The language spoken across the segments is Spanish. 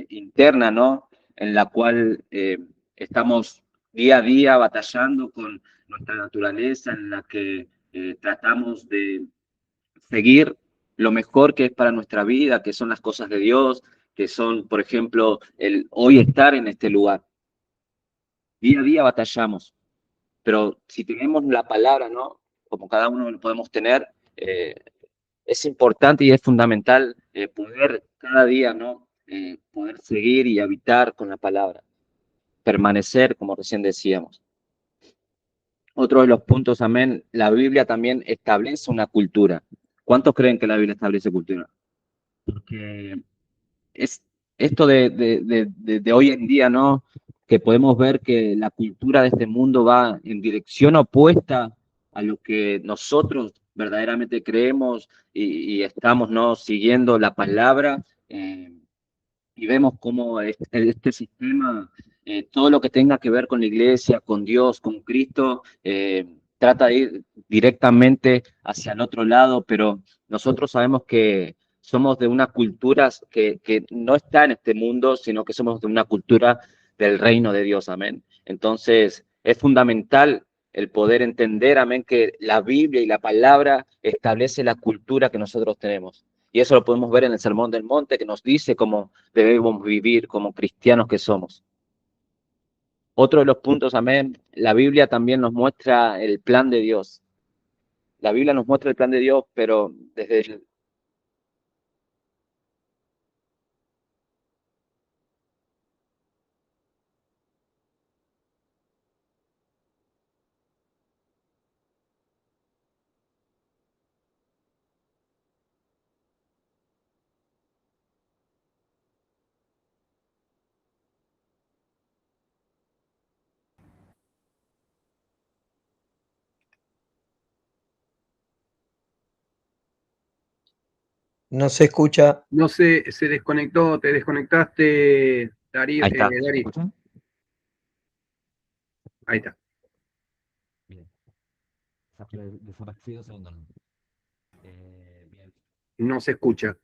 interna, ¿no? En la cual estamos día a día batallando con nuestra naturaleza, en la que tratamos de seguir lo mejor que es para nuestra vida, que son las cosas de Dios, que son, por ejemplo, el hoy estar en este lugar. Día a día batallamos, pero si tenemos la palabra, ¿no? Como cada uno lo podemos tener, es importante y es fundamental poder cada día, ¿no? Poder seguir y habitar con la palabra, permanecer, como recién decíamos. Otro de los puntos, amén, la Biblia también establece una cultura. ¿Cuántos creen que la Biblia establece cultura? Porque es esto de hoy en día, ¿no? Que podemos ver que la cultura de este mundo va en dirección opuesta a lo que nosotros verdaderamente creemos y estamos, ¿no? Siguiendo la palabra y vemos cómo este sistema, todo lo que tenga que ver con la iglesia, con Dios, con Cristo, trata de ir directamente hacia el otro lado, pero nosotros sabemos que somos de una cultura que no está en este mundo, sino que somos de una cultura del reino de Dios, amén. Entonces, es fundamental el poder entender, amén, que la Biblia y la palabra establece la cultura que nosotros tenemos. Y eso lo podemos ver en el Sermón del Monte, que nos dice cómo debemos vivir como cristianos que somos. Otro de los puntos, amén, la Biblia también nos muestra el plan de Dios. La Biblia nos muestra el plan de Dios, pero desde el... No se escucha. No sé, se desconectó, te desconectaste, Darío. Ahí está. Darío. ¿Escuchan? Ahí está. Bien. Desaparecido segundo. Bien. No se escucha.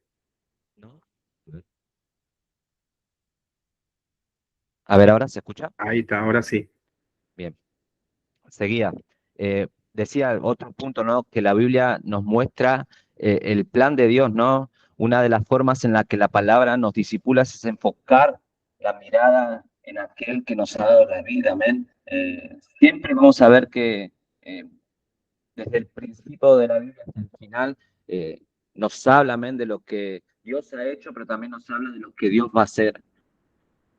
¿No? A ver, ¿ahora se escucha? Ahí está, ahora sí. Bien. Seguía. Decía otro punto, ¿no? Que la Biblia nos muestra el plan de Dios, ¿no? Una de las formas en la que la palabra nos disipula es enfocar la mirada en aquel que nos ha dado la vida, amén. Siempre vamos a ver que desde el principio de la Biblia hasta el final nos habla, amén, de lo que Dios ha hecho, pero también nos habla de lo que Dios va a hacer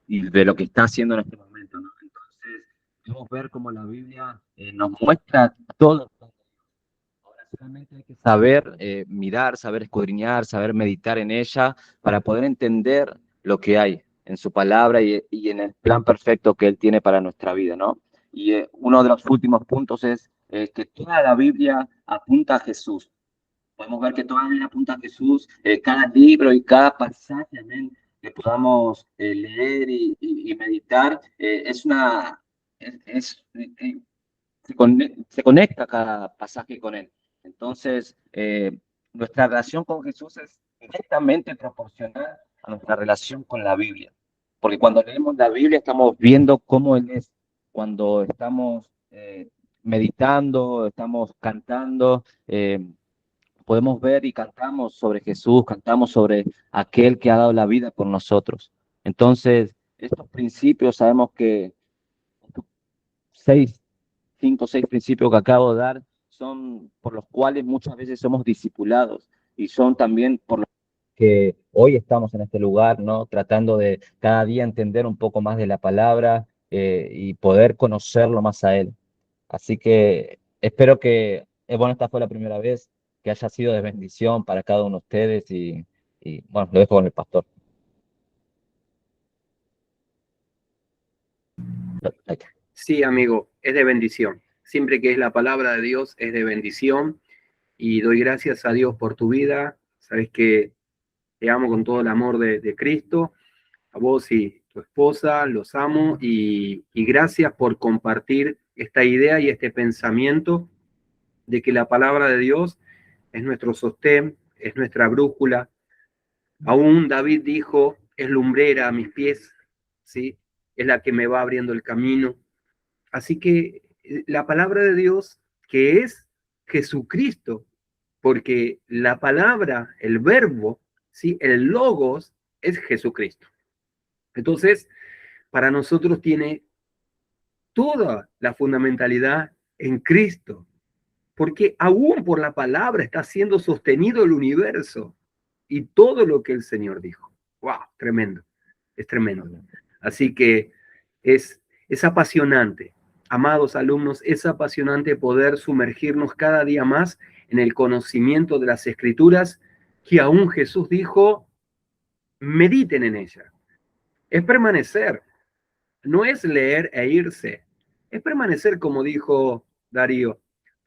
y de lo que está haciendo en este momento, ¿no? Entonces, podemos ver cómo la Biblia nos muestra todo. Ahora solamente hay que saber mirar, saber escudriñar, saber meditar en ella para poder entender lo que hay en su palabra y en el plan perfecto que Él tiene para nuestra vida, ¿no? Y uno de los últimos puntos es que toda la Biblia apunta a Jesús. Podemos ver que toda la Biblia apunta a Jesús, cada libro y cada pasaje, amén, que podamos leer y meditar, es una, se conecta cada pasaje con él. Entonces, nuestra relación con Jesús es directamente proporcional a nuestra relación con la Biblia. Porque cuando leemos la Biblia estamos viendo cómo Él es. Cuando estamos meditando, estamos cantando, podemos ver y cantamos sobre Jesús, cantamos sobre aquel que ha dado la vida por nosotros. Entonces, estos principios sabemos que seis 5 o 6 principios que acabo de dar son por los cuales muchas veces somos discipulados y son también por los que hoy estamos en este lugar, ¿no? Tratando de cada día entender un poco más de la palabra y poder conocerlo más a Él. Así que espero que, bueno, esta fue la primera vez que haya sido de bendición para cada uno de ustedes y bueno, lo dejo con el pastor. Sí, amigo, es de bendición. Siempre que es la palabra de Dios es de bendición y doy gracias a Dios por tu vida. Sabes que te amo con todo el amor de Cristo. A vos y tu esposa los amo y gracias por compartir esta idea y este pensamiento de que la palabra de Dios es nuestro sostén, es nuestra brújula. Aún David dijo es lumbrera a mis pies, ¿sí? Es la que me va abriendo el camino. Así que la palabra de Dios, que es Jesucristo, porque la palabra, el verbo, ¿sí? El logos es Jesucristo. Entonces, para nosotros tiene toda la fundamentalidad en Cristo, porque aún por la palabra está siendo sostenido el universo y todo lo que el Señor dijo. ¡Wow! Tremendo, es tremendo. Así que es apasionante, amados alumnos, es apasionante poder sumergirnos cada día más en el conocimiento de las Escrituras, que aún Jesús dijo, mediten en ella. Es permanecer, no es leer e irse, es permanecer como dijo Darío.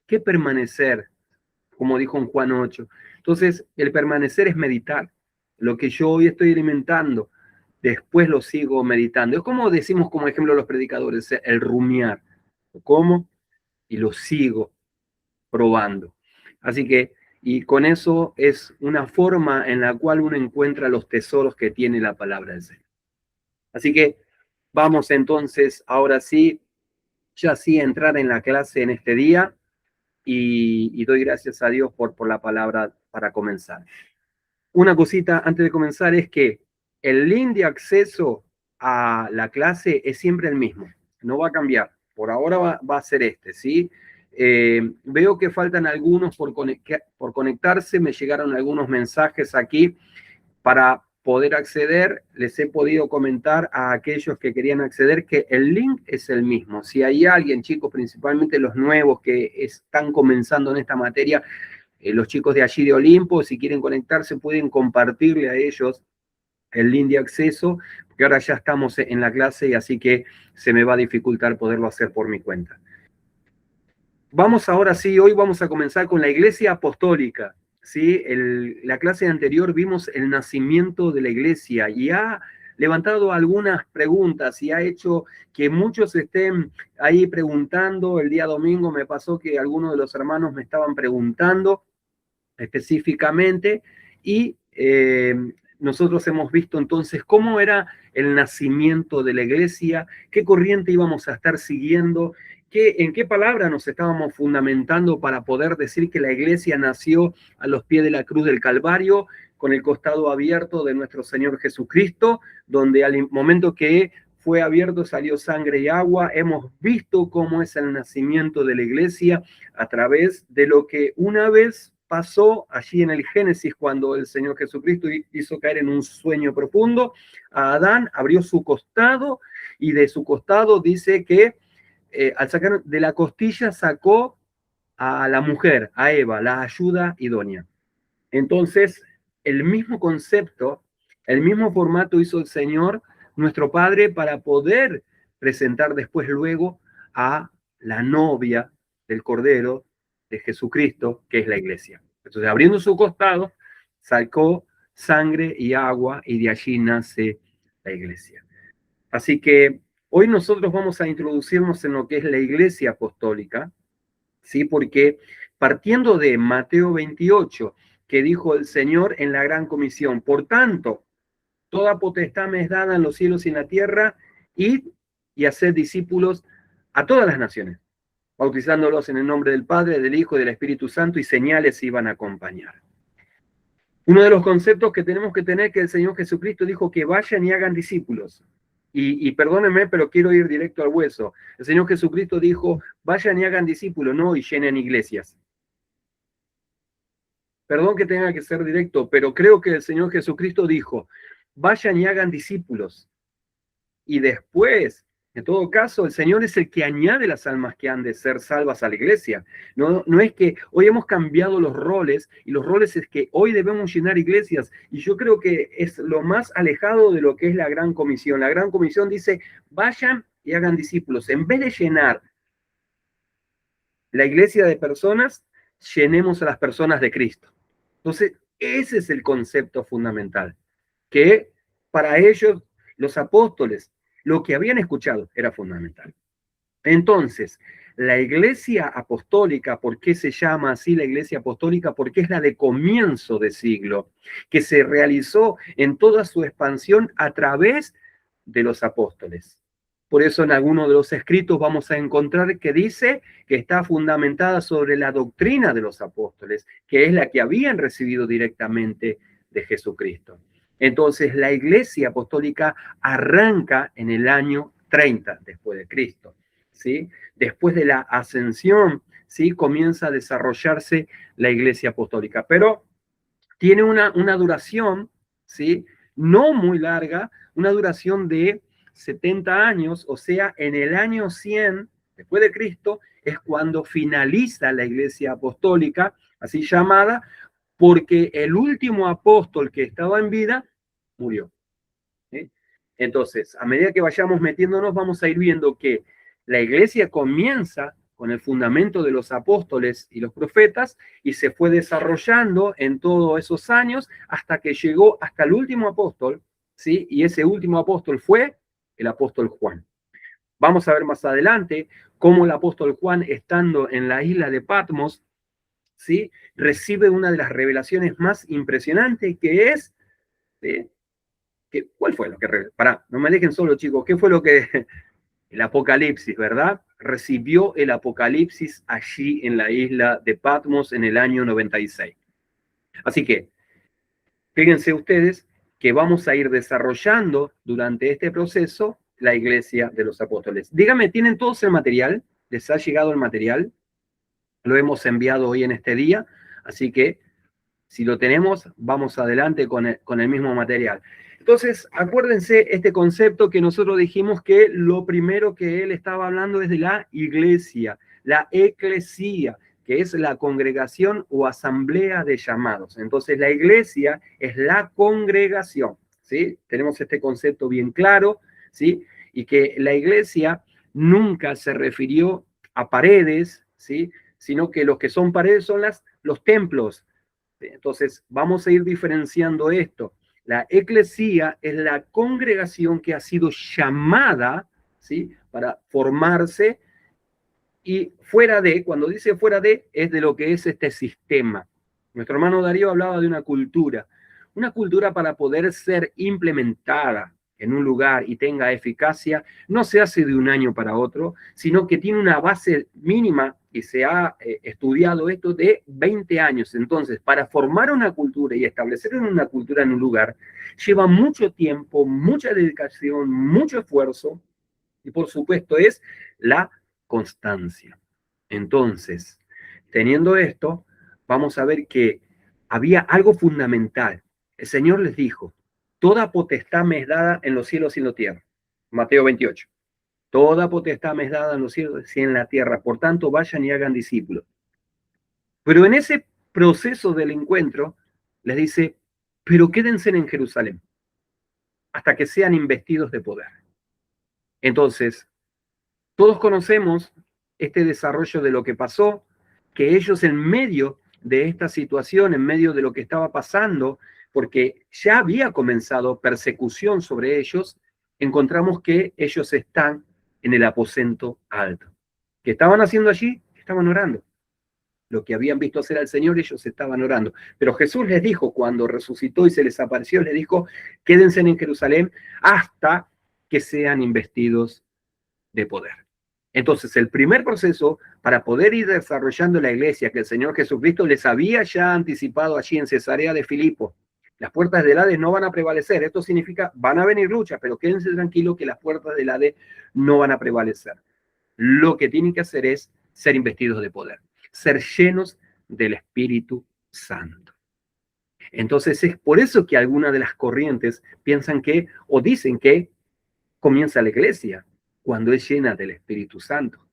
¿Qué permanecer? Como dijo en Juan 8. Entonces, el permanecer es meditar. Lo que yo hoy estoy alimentando, después lo sigo meditando. Es como decimos como ejemplo los predicadores, el rumiar. Lo como y lo sigo probando. Así que, y con eso es una forma en la cual uno encuentra los tesoros que tiene la palabra del Señor. Así que vamos entonces, ahora sí, ya sí, a entrar en la clase en este día. Y doy gracias a Dios por la palabra para comenzar. Una cosita antes de comenzar es que el link de acceso a la clase es siempre el mismo, no va a cambiar. Por ahora va a ser este, ¿sí? Veo que faltan algunos por conectarse, me llegaron algunos mensajes aquí para poder acceder. Les he podido comentar a aquellos que querían acceder que el link es el mismo. Si hay alguien, chicos, principalmente los nuevos que están comenzando en esta materia, los chicos de allí de Olimpo, si quieren conectarse, pueden compartirle a ellos el link de acceso, porque ahora ya estamos en la clase y así que se me va a dificultar poderlo hacer por mi cuenta. Vamos ahora sí, hoy vamos a comenzar con la Iglesia Apostólica. ¿Sí? La clase anterior vimos el nacimiento de la iglesia y ha levantado algunas preguntas y ha hecho que muchos estén ahí preguntando. El día domingo me pasó que algunos de los hermanos me estaban preguntando específicamente y nosotros hemos visto entonces cómo era el nacimiento de la iglesia, qué corriente íbamos a estar siguiendo, en qué palabra nos estábamos fundamentando para poder decir que la iglesia nació a los pies de la cruz del Calvario, con el costado abierto de nuestro Señor Jesucristo, donde al momento que fue abierto salió sangre y agua. Hemos visto cómo es el nacimiento de la iglesia a través de lo que una vez pasó allí en el Génesis, cuando el Señor Jesucristo hizo caer en un sueño profundo a Adán, abrió su costado y de su costado dice que al sacar de la costilla sacó a la mujer, a Eva, la ayuda idónea. Entonces, el mismo concepto, el mismo formato hizo el Señor, nuestro Padre, para poder presentar después luego a la novia del Cordero de Jesucristo, que es la iglesia. Entonces, abriendo su costado, sacó sangre y agua y de allí nace la iglesia. Así que hoy nosotros vamos a introducirnos en lo que es la iglesia apostólica, ¿sí? Porque partiendo de Mateo 28, que dijo el Señor en la gran comisión, por tanto, toda potestad me es dada en los cielos y en la tierra, id y haced discípulos a todas las naciones, bautizándolos en el nombre del Padre, del Hijo y del Espíritu Santo, y señales iban a acompañar. Uno de los conceptos que tenemos que tener, que el Señor Jesucristo dijo que vayan y hagan discípulos. Y perdónenme, pero quiero ir directo al hueso. El Señor Jesucristo dijo, vayan y hagan discípulos, no y llenen iglesias. Perdón que tenga que ser directo, pero creo que el Señor Jesucristo dijo, vayan y hagan discípulos. Y después, en todo caso, el Señor es el que añade las almas que han de ser salvas a la iglesia. No es que hoy hemos cambiado los roles, y los roles es que hoy debemos llenar iglesias. Y yo creo que es lo más alejado de lo que es la Gran Comisión. La Gran Comisión dice, vayan y hagan discípulos. En vez de llenar la iglesia de personas, llenemos a las personas de Cristo. Entonces, ese es el concepto fundamental, que para ellos, los apóstoles, lo que habían escuchado era fundamental. Entonces, la iglesia apostólica, ¿por qué se llama así la iglesia apostólica? Porque es la de comienzo de siglo, que se realizó en toda su expansión a través de los apóstoles. Por eso en algunos de los escritos vamos a encontrar que dice que está fundamentada sobre la doctrina de los apóstoles, que es la que habían recibido directamente de Jesucristo. Entonces, la iglesia apostólica arranca en el año 30 después de Cristo, ¿sí? Después de la ascensión, ¿sí? Comienza a desarrollarse la iglesia apostólica, pero tiene una duración, ¿sí? No muy larga, una duración de 70 años, o sea, en el año 100 después de Cristo es cuando finaliza la iglesia apostólica, así llamada, porque el último apóstol que estaba en vida murió, ¿sí? Entonces, a medida que vayamos metiéndonos, vamos a ir viendo que la iglesia comienza con el fundamento de los apóstoles y los profetas y se fue desarrollando en todos esos años hasta que llegó hasta el último apóstol, ¿sí? Y ese último apóstol fue el apóstol Juan. Vamos a ver más adelante cómo el apóstol Juan, estando en la isla de Patmos, ¿sí? Recibe una de las revelaciones más impresionantes, que es, ¿sí? ¿Cuál fue lo que... Pará, no me dejen solo, chicos. ¿Qué fue lo que... El Apocalipsis, ¿verdad? Recibió el Apocalipsis allí en la isla de Patmos en el año 96. Así que, fíjense ustedes que vamos a ir desarrollando durante este proceso la iglesia de los apóstoles. Díganme, ¿tienen todos el material? ¿Les ha llegado el material? Lo hemos enviado hoy en este día, así que si lo tenemos, vamos adelante con el mismo material. Entonces, acuérdense este concepto que nosotros dijimos que lo primero que él estaba hablando es de la iglesia, la eclesía, que es la congregación o asamblea de llamados. Entonces, la iglesia es la congregación, ¿sí? Tenemos este concepto bien claro, ¿sí? Y que la iglesia nunca se refirió a paredes, ¿sí? Sino que los que son paredes son los templos. Entonces, vamos a ir diferenciando esto. La eclesía es la congregación que ha sido llamada, ¿sí? Para formarse, y fuera de, cuando dice fuera de, es de lo que es este sistema. Nuestro hermano Darío hablaba de una cultura para poder ser implementada en un lugar y tenga eficacia, no se hace de un año para otro, sino que tiene una base mínima, y se ha estudiado esto, de 20 años. Entonces, para formar una cultura y establecer una cultura en un lugar, lleva mucho tiempo, mucha dedicación, mucho esfuerzo, y por supuesto es la constancia. Entonces, teniendo esto, vamos a ver que había algo fundamental. El Señor les dijo: toda potestad me es dada en los cielos y en la tierra. Mateo 28. Toda potestad me es dada en los cielos y en la tierra. Por tanto, vayan y hagan discípulos. Pero en ese proceso del encuentro, les dice: pero quédense en Jerusalén hasta que sean investidos de poder. Entonces, todos conocemos este desarrollo de lo que pasó, que ellos en medio de esta situación, en medio de lo que estaba pasando, porque ya había comenzado persecución sobre ellos, encontramos que ellos están en el aposento alto. ¿Qué estaban haciendo allí? Estaban orando. Lo que habían visto hacer al Señor, ellos estaban orando. Pero Jesús les dijo, cuando resucitó y se les apareció, les dijo: quédense en Jerusalén hasta que sean investidos de poder. Entonces, el primer proceso para poder ir desarrollando la iglesia que el Señor Jesucristo les había ya anticipado allí en Cesarea de Filipo: las puertas del Hades no van a prevalecer. Esto significa, van a venir luchas, pero quédense tranquilos que las puertas del Hades no van a prevalecer. Lo que tienen que hacer es ser investidos de poder, ser llenos del Espíritu Santo. Entonces, es por eso que algunas de las corrientes piensan que, o dicen que, comienza la iglesia cuando es llena del Espíritu Santo.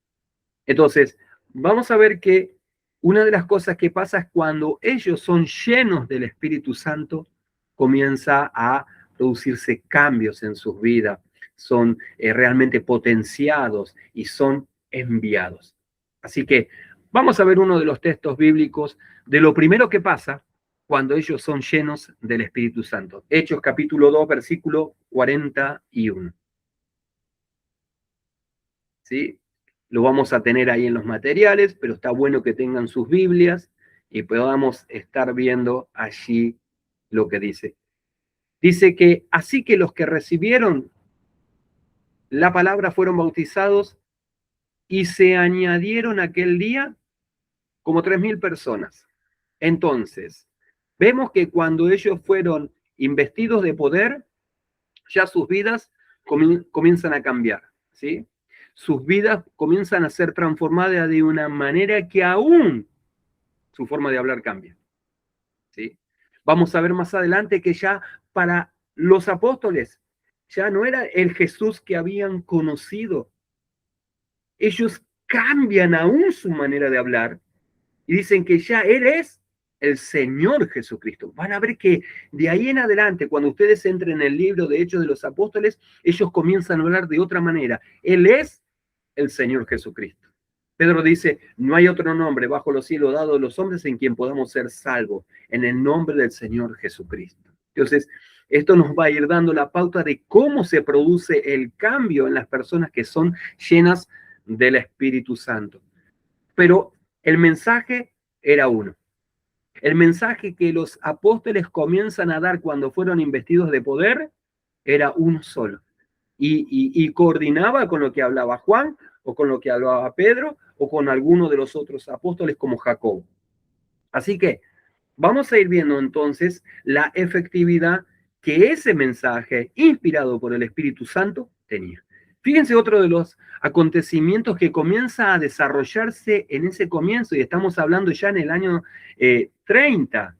Entonces, vamos a ver que una de las cosas que pasa es cuando ellos son llenos del Espíritu Santo, comienza a producirse cambios en sus vidas, son realmente potenciados y son enviados. Así que vamos a ver uno de los textos bíblicos de lo primero que pasa cuando ellos son llenos del Espíritu Santo. Hechos capítulo 2, versículo 41. ¿Sí? Lo vamos a tener ahí en los materiales, pero está bueno que tengan sus Biblias y podamos estar viendo allí lo que dice. Dice que así que los que recibieron la palabra fueron bautizados y se añadieron aquel día como 3.000 personas. Entonces, vemos que cuando ellos fueron investidos de poder, ya sus vidas comienzan a cambiar, ¿sí? Sus vidas comienzan a ser transformadas de una manera que aún su forma de hablar cambia, ¿sí? Vamos a ver más adelante que ya para los apóstoles ya no era el Jesús que habían conocido. Ellos cambian aún su manera de hablar y dicen que ya Él es el Señor Jesucristo. Van a ver que de ahí en adelante, cuando ustedes entren en el libro de Hechos de los Apóstoles, ellos comienzan a hablar de otra manera. Él es el Señor Jesucristo. Pedro dice, no hay otro nombre bajo los cielos dado a los hombres en quien podamos ser salvos, en el nombre del Señor Jesucristo. Entonces, esto nos va a ir dando la pauta de cómo se produce el cambio en las personas que son llenas del Espíritu Santo. Pero el mensaje era uno. El mensaje que los apóstoles comienzan a dar cuando fueron investidos de poder era uno solo. Y coordinaba con lo que hablaba Juan, o con lo que hablaba Pedro, o con alguno de los otros apóstoles como Jacobo. Así que vamos a ir viendo entonces la efectividad que ese mensaje, inspirado por el Espíritu Santo, tenía. Fíjense otro de los acontecimientos que comienza a desarrollarse en ese comienzo, y estamos hablando ya en el año 30,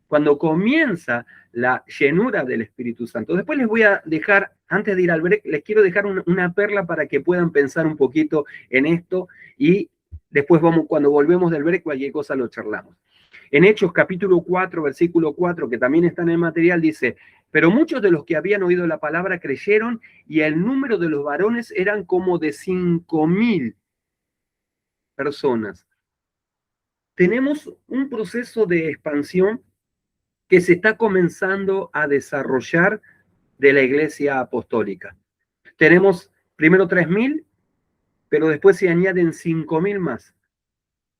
cuando comienza la llenura del Espíritu Santo. Después les voy a dejar, antes de ir al break, les quiero dejar una perla para que puedan pensar un poquito en esto, y después cuando volvemos del break, cualquier cosa lo charlamos. En Hechos capítulo 4, versículo 4, que también está en el material, dice, pero muchos de los que habían oído la palabra creyeron y el número de los varones eran como de 5.000 personas. Tenemos un proceso de expansión que se está comenzando a desarrollar de la iglesia apostólica. Tenemos primero 3.000, pero después se añaden 5.000 más.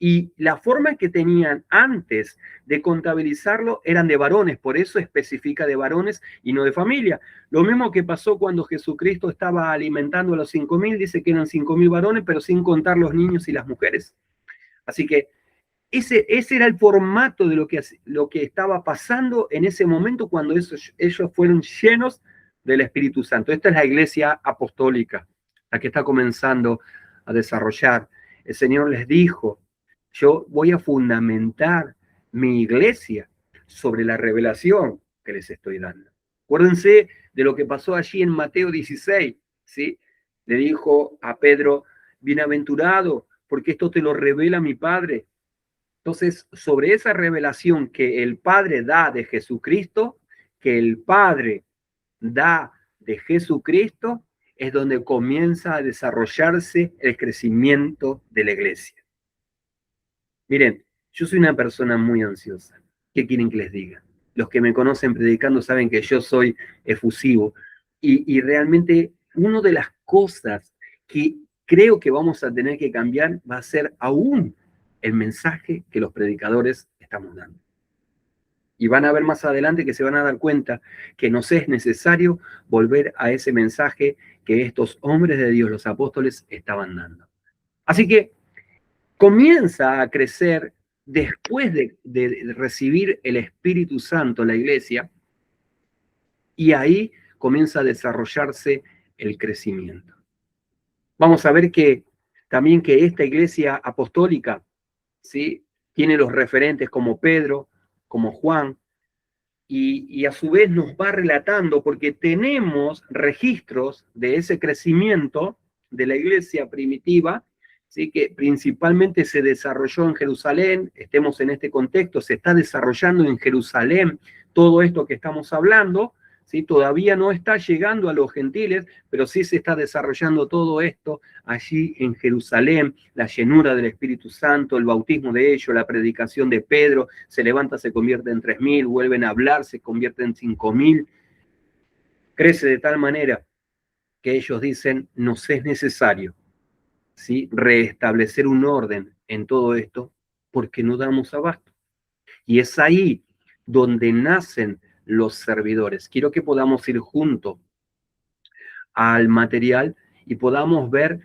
Y la forma que tenían antes de contabilizarlo eran de varones, por eso especifica de varones y no de familia. Lo mismo que pasó cuando Jesucristo estaba alimentando a los 5.000, dice que eran 5.000 varones, pero sin contar los niños y las mujeres. Así que ese era el formato de lo que estaba pasando en ese momento cuando ellos fueron llenos del Espíritu Santo. Esta es la iglesia apostólica, la que está comenzando a desarrollar. El Señor les dijo, yo voy a fundamentar mi iglesia sobre la revelación que les estoy dando. Acuérdense de lo que pasó allí en Mateo 16, ¿sí? Le dijo a Pedro, bienaventurado, porque esto te lo revela mi Padre. Entonces, sobre esa revelación que el Padre da de Jesucristo, es donde comienza a desarrollarse el crecimiento de la iglesia. Miren, yo soy una persona muy ansiosa. ¿Qué quieren que les diga? Los que me conocen predicando saben que yo soy efusivo. Y realmente una de las cosas que creo que vamos a tener que cambiar va a ser aún el mensaje que los predicadores estamos dando. Y van a ver más adelante que se van a dar cuenta que nos es necesario volver a ese mensaje que estos hombres de Dios, los apóstoles, estaban dando. Así que comienza a crecer después de recibir el Espíritu Santo la iglesia, y ahí comienza a desarrollarse el crecimiento. Vamos a ver que también que esta iglesia apostólica, ¿sí?, tiene los referentes como Pedro, como Juan, y a su vez nos va relatando, porque tenemos registros de ese crecimiento de la iglesia primitiva, ¿sí?, que principalmente se desarrolló en Jerusalén. Estemos en este contexto, se está desarrollando en Jerusalén todo esto que estamos hablando, ¿sí? Todavía no está llegando a los gentiles, pero sí se está desarrollando todo esto allí en Jerusalén, la llenura del Espíritu Santo, el bautismo de ellos, la predicación de Pedro, se levanta, se convierte en 3.000, vuelven a hablar, se convierte en 5.000, crece de tal manera que ellos dicen, nos es necesario ¿sí?, restablecer un orden en todo esto, porque no damos abasto. Y es ahí donde nacen los servidores. Quiero que podamos ir juntos al material y podamos ver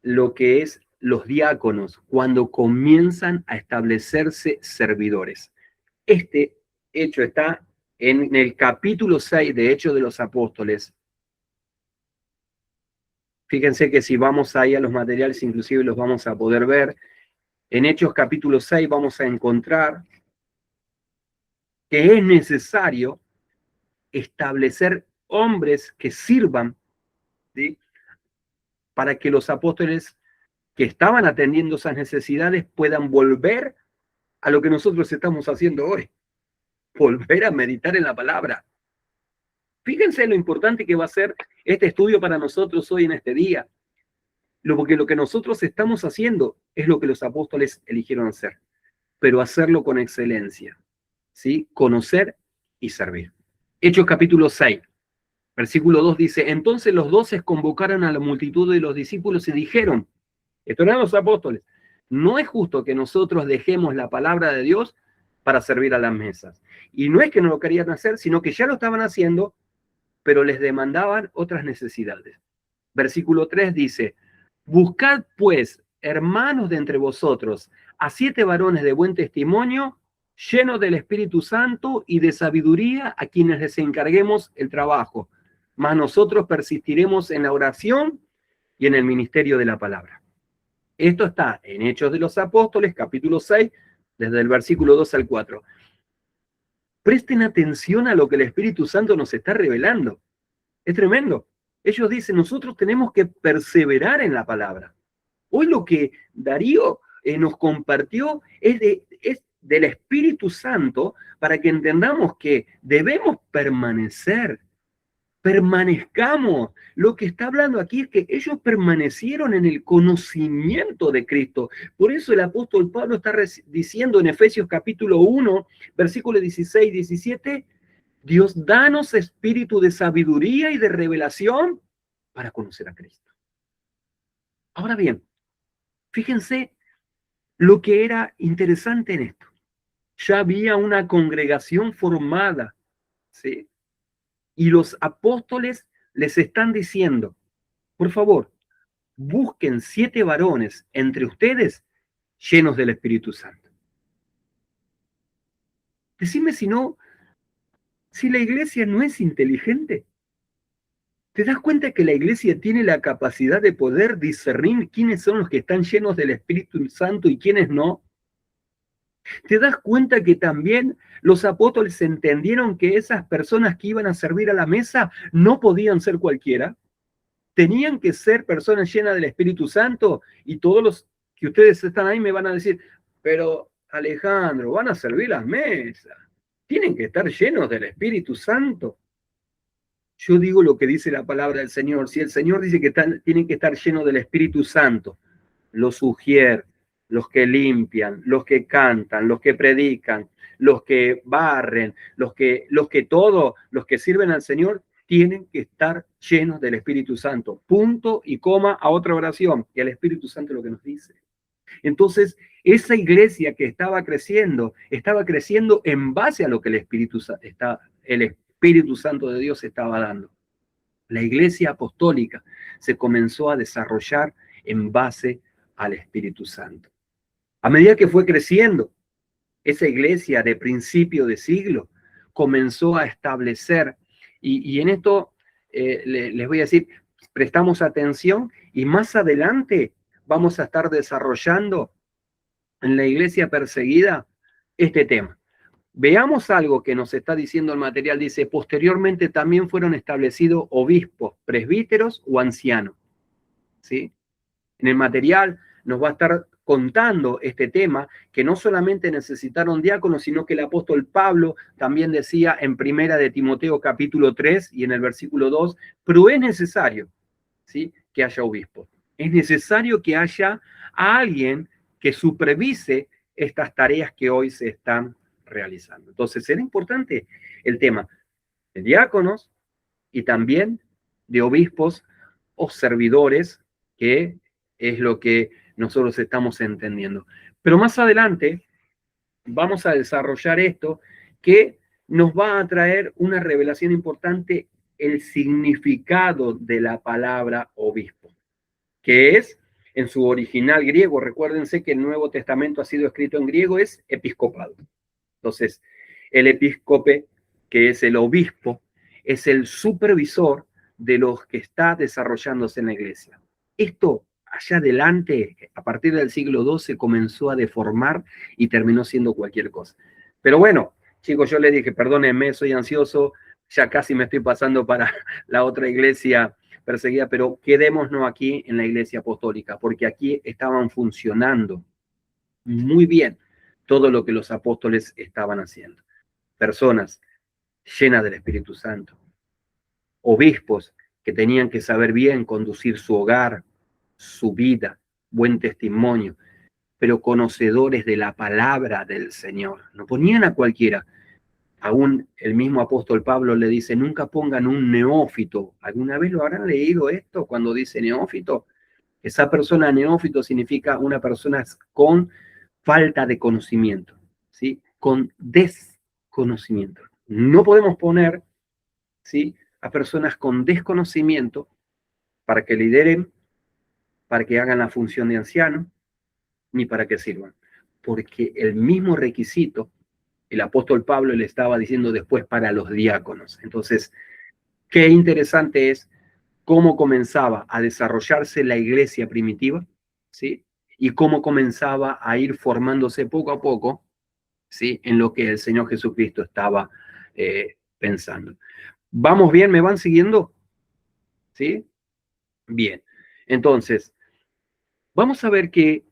lo que es los diáconos cuando comienzan a establecerse servidores. Este hecho está en el capítulo 6 de Hechos de los Apóstoles. Fíjense que si vamos ahí a los materiales, inclusive los vamos a poder ver. En Hechos capítulo 6 vamos a encontrar que es necesario establecer hombres que sirvan, ¿sí?, para que los apóstoles que estaban atendiendo esas necesidades puedan volver a lo que nosotros estamos haciendo hoy, volver a meditar en la palabra. Fíjense lo importante que va a ser este estudio para nosotros hoy en este día, porque lo que nosotros estamos haciendo es lo que los apóstoles eligieron hacer, pero hacerlo con excelencia, ¿sí? Conocer y servir. Hechos capítulo 6, versículo 2 dice: entonces los 12 convocaron a la multitud de los discípulos y dijeron, esto eran los apóstoles, no es justo que nosotros dejemos la palabra de Dios para servir a las mesas. Y no es que no lo querían hacer, sino que ya lo estaban haciendo, pero les demandaban otras necesidades. Versículo 3 dice: buscad pues, hermanos de entre vosotros, a 7 varones de buen testimonio, llenos del Espíritu Santo y de sabiduría, a quienes les encarguemos el trabajo. Mas nosotros persistiremos en la oración y en el ministerio de la palabra. Esto está en Hechos de los Apóstoles, capítulo 6, desde el versículo 2 al 4. Presten atención a lo que el Espíritu Santo nos está revelando. Es tremendo. Ellos dicen, nosotros tenemos que perseverar en la palabra. Hoy lo que Darío nos compartió es del Espíritu Santo para que entendamos que debemos permanezcamos. Lo que está hablando aquí es que ellos permanecieron en el conocimiento de Cristo. Por eso el apóstol Pablo está diciendo en Efesios capítulo 1, versículos 16 y 17, Dios, danos espíritu de sabiduría y de revelación para conocer a Cristo. Ahora bien, fíjense lo que era interesante en esto. Ya había una congregación formada, ¿sí? Y los apóstoles les están diciendo, por favor, busquen 7 varones entre ustedes llenos del Espíritu Santo. Decime si la iglesia no es inteligente. ¿Te das cuenta que la iglesia tiene la capacidad de poder discernir quiénes son los que están llenos del Espíritu Santo y quiénes no? ¿Te das cuenta que también los apóstoles entendieron que esas personas que iban a servir a la mesa no podían ser cualquiera? Tenían que ser personas llenas del Espíritu Santo, y todos los que ustedes están ahí me van a decir, pero Alejandro, van a servir las mesas, tienen que estar llenos del Espíritu Santo. Yo digo lo que dice la palabra del Señor. Si el Señor dice que tienen que estar llenos del Espíritu Santo, los ujier, los que limpian, los que cantan, los que predican, los que barren, los que sirven al Señor, tienen que estar llenos del Espíritu Santo. Punto y coma a otra oración. Y el Espíritu Santo es lo que nos dice. Entonces, esa iglesia que estaba creciendo en base a lo que el Espíritu Santo de Dios estaba dando. La iglesia apostólica se comenzó a desarrollar en base al Espíritu Santo. A medida que fue creciendo, esa iglesia de principio de siglo comenzó a establecer, y en esto les voy a decir, prestamos atención y más adelante vamos a estar desarrollando en la iglesia perseguida este tema. Veamos algo que nos está diciendo el material. Dice, posteriormente también fueron establecidos obispos, presbíteros o ancianos. ¿Sí? En el material nos va a estar contando este tema, que no solamente necesitaron diáconos, sino que el apóstol Pablo también decía en primera de Timoteo capítulo 3 y en el versículo 2, pero es necesario, ¿sí?, que haya obispos. Es necesario que haya alguien que supervise estas tareas que hoy se están realizando. Entonces, era importante el tema de diáconos y también de obispos o servidores que es lo que nosotros estamos entendiendo. Pero más adelante vamos a desarrollar esto que nos va a traer una revelación importante, el significado de la palabra obispo, que es en su original griego. Recuérdense que el Nuevo Testamento ha sido escrito en griego, es episcopado. Entonces, el episcope, que es el obispo, es el supervisor de los que está desarrollándose en la iglesia. Esto allá adelante, a partir del siglo XII, comenzó a deformar y terminó siendo cualquier cosa. Pero bueno, chicos, yo les dije, perdónenme, soy ansioso, ya casi me estoy pasando para la otra iglesia perseguida, pero quedémonos aquí en la iglesia apostólica, porque aquí estaban funcionando muy bien todo lo que los apóstoles estaban haciendo. Personas llenas del Espíritu Santo, obispos que tenían que saber bien conducir su hogar, su vida, buen testimonio, pero conocedores de la palabra del Señor. No ponían a cualquiera. Aún el mismo apóstol Pablo le dice, nunca pongan un neófito. ¿Alguna vez lo habrán leído esto cuando dice neófito? Esa persona neófito significa una persona con falta de conocimiento, ¿sí? Con desconocimiento. No podemos poner, ¿sí?, a personas con desconocimiento para que lideren, para que hagan la función de anciano, ni para que sirvan. Porque el mismo requisito, el apóstol Pablo le estaba diciendo después para los diáconos. Entonces, qué interesante es cómo comenzaba a desarrollarse la iglesia primitiva, ¿sí? Y cómo comenzaba a ir formándose poco a poco, ¿sí?, en lo que el Señor Jesucristo estaba pensando. ¿Vamos bien? ¿Me van siguiendo? ¿Sí? Bien. Entonces, vamos a ver que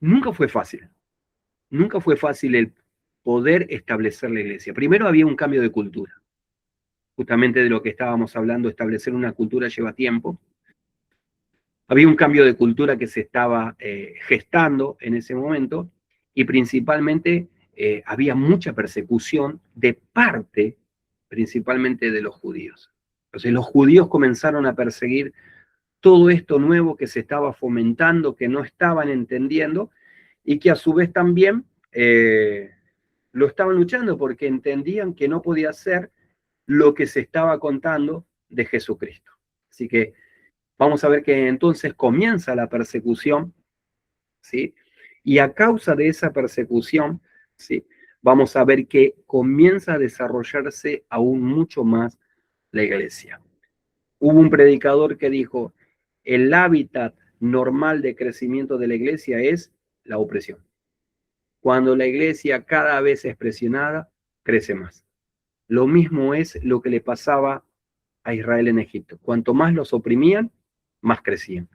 nunca fue fácil. Nunca fue fácil el poder establecer la iglesia. Primero había un cambio de cultura. Justamente de lo que estábamos hablando, establecer una cultura lleva tiempo. Había un cambio de cultura que se estaba gestando en ese momento y principalmente había mucha persecución de parte principalmente de los judíos. Entonces los judíos comenzaron a perseguir todo esto nuevo que se estaba fomentando, que no estaban entendiendo y que a su vez también lo estaban luchando porque entendían que no podía ser lo que se estaba contando de Jesucristo. Así que vamos a ver que entonces comienza la persecución, ¿sí? Y a causa de esa persecución, ¿sí?, vamos a ver que comienza a desarrollarse aún mucho más la iglesia. Hubo un predicador que dijo, el hábitat normal de crecimiento de la iglesia es la opresión. Cuando la iglesia cada vez es presionada, crece más. Lo mismo es lo que le pasaba a Israel en Egipto. Cuanto más los oprimían, más crecían.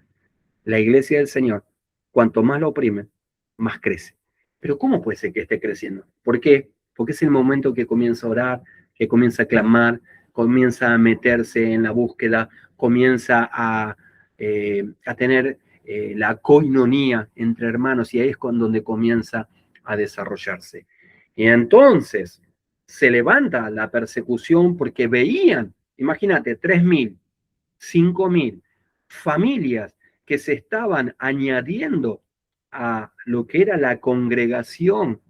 La iglesia del Señor, cuanto más lo oprimen, más crece. Pero ¿cómo puede ser que esté creciendo? ¿Por qué? Porque es el momento que comienza a orar, que comienza a clamar, comienza a meterse en la búsqueda, comienza a tener la coinonía entre hermanos, y ahí es donde comienza a desarrollarse. Y entonces se levanta la persecución porque veían, imagínate, 3.000, 5.000 familias que se estaban añadiendo a lo que era la congregación,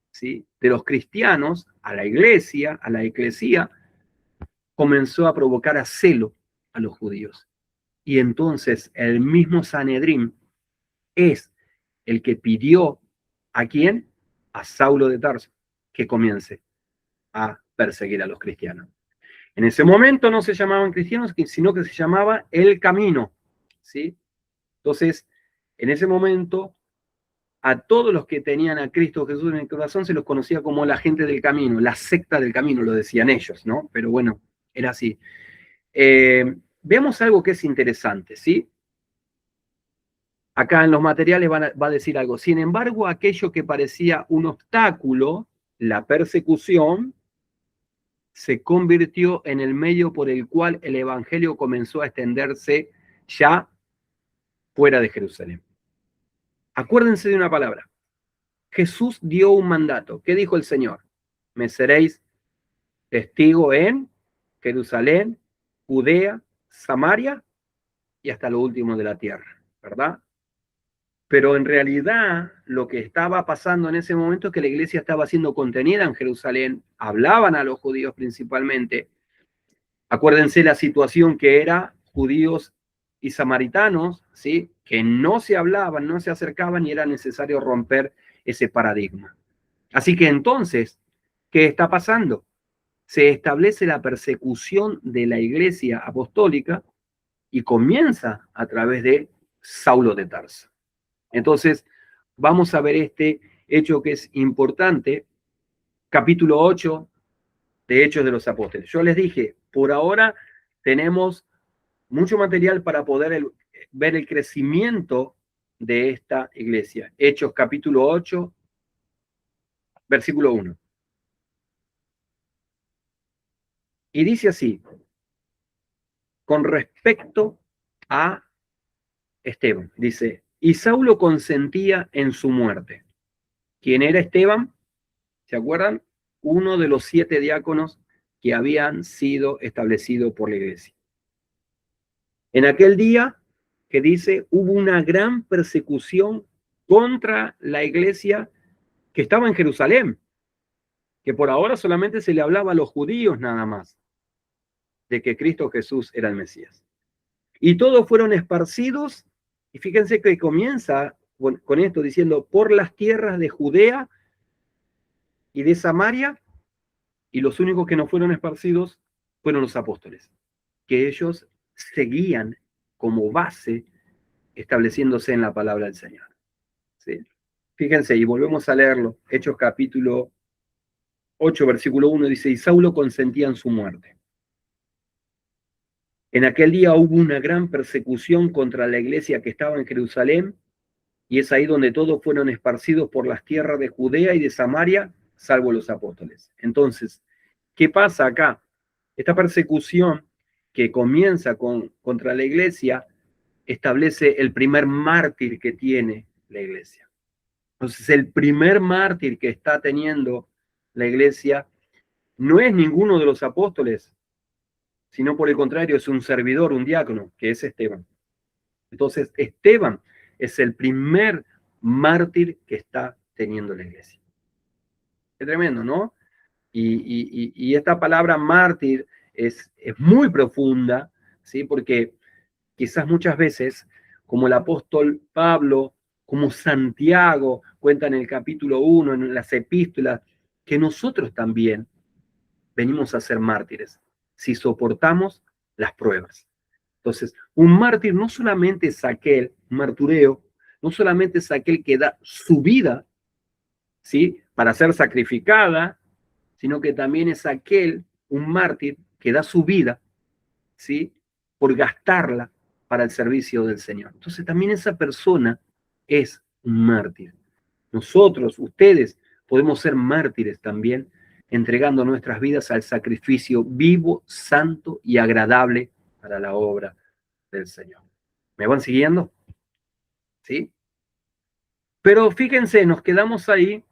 ¿sí?, de los cristianos, a la iglesia, a la eclesía, comenzó a provocar a celo a los judíos. Y entonces el mismo Sanedrín es el que pidió ¿a quién? A Saulo de Tarso, que comience a perseguir a los cristianos. En ese momento no se llamaban cristianos, sino que se llamaba el camino, ¿sí? Entonces, en ese momento, a todos los que tenían a Cristo Jesús en el corazón se los conocía como la gente del camino, la secta del camino, lo decían ellos, ¿no? Pero bueno, era así. Veamos algo que es interesante, ¿sí? Acá en los materiales va a decir algo. Sin embargo, aquello que parecía un obstáculo, la persecución, se convirtió en el medio por el cual el evangelio comenzó a extenderse ya fuera de Jerusalén. Acuérdense de una palabra. Jesús dio un mandato. ¿Qué dijo el Señor? Me seréis testigo en Jerusalén, Judea, Samaria y hasta lo último de la tierra, ¿verdad? Pero en realidad lo que estaba pasando en ese momento es que la iglesia estaba siendo contenida en Jerusalén, hablaban a los judíos principalmente. Acuérdense la situación que era judíos y samaritanos, ¿sí? Que no se hablaban, no se acercaban y era necesario romper ese paradigma. Así que entonces, ¿qué está pasando? Se establece la persecución de la iglesia apostólica y comienza a través de Saulo de Tarso. Entonces, vamos a ver este hecho que es importante, capítulo 8 de Hechos de los Apóstoles. Yo les dije, por ahora tenemos mucho material para poder ver el crecimiento de esta iglesia. Hechos capítulo 8, versículo 1. Y dice así, con respecto a Esteban, dice, y Saulo consentía en su muerte. ¿Quién era Esteban? ¿Se acuerdan? Uno de los 7 diáconos que habían sido establecidos por la iglesia. En aquel día que dice, hubo una gran persecución contra la iglesia que estaba en Jerusalén, que por ahora solamente se le hablaba a los judíos nada más, de que Cristo Jesús era el Mesías. Y todos fueron esparcidos, y fíjense que comienza con esto diciendo, por las tierras de Judea y de Samaria, y los únicos que no fueron esparcidos fueron los apóstoles, que ellos seguían como base estableciéndose en la palabra del Señor. ¿Sí? Fíjense, y volvemos a leerlo, Hechos capítulo 8, versículo 1, dice, y Saulo consentía en su muerte. En aquel día hubo una gran persecución contra la iglesia que estaba en Jerusalén, y es ahí donde todos fueron esparcidos por las tierras de Judea y de Samaria, salvo los apóstoles. Entonces, ¿qué pasa acá? Esta persecución que comienza contra la iglesia establece el primer mártir que tiene la iglesia. Entonces, el primer mártir que está teniendo la iglesia no es ninguno de los apóstoles, sino por el contrario, es un servidor, un diácono, que es Esteban. Entonces, Esteban es el primer mártir que está teniendo la iglesia. Qué tremendo, ¿no? Y esta palabra mártir es muy profunda, ¿sí? Porque quizás muchas veces, como el apóstol Pablo, como Santiago, cuenta en el capítulo 1, en las epístolas, que nosotros también venimos a ser mártires, si soportamos las pruebas. Entonces, un mártir no solamente es aquel, un martureo, no solamente es aquel que da su vida, ¿sí? Para ser sacrificada, sino que también es aquel, un mártir, que da su vida, ¿sí? Por gastarla para el servicio del Señor. Entonces también esa persona es un mártir. Nosotros, ustedes, podemos ser mártires también, entregando nuestras vidas al sacrificio vivo, santo y agradable para la obra del Señor. ¿Me van siguiendo? ¿Sí? Pero fíjense, nos quedamos ahí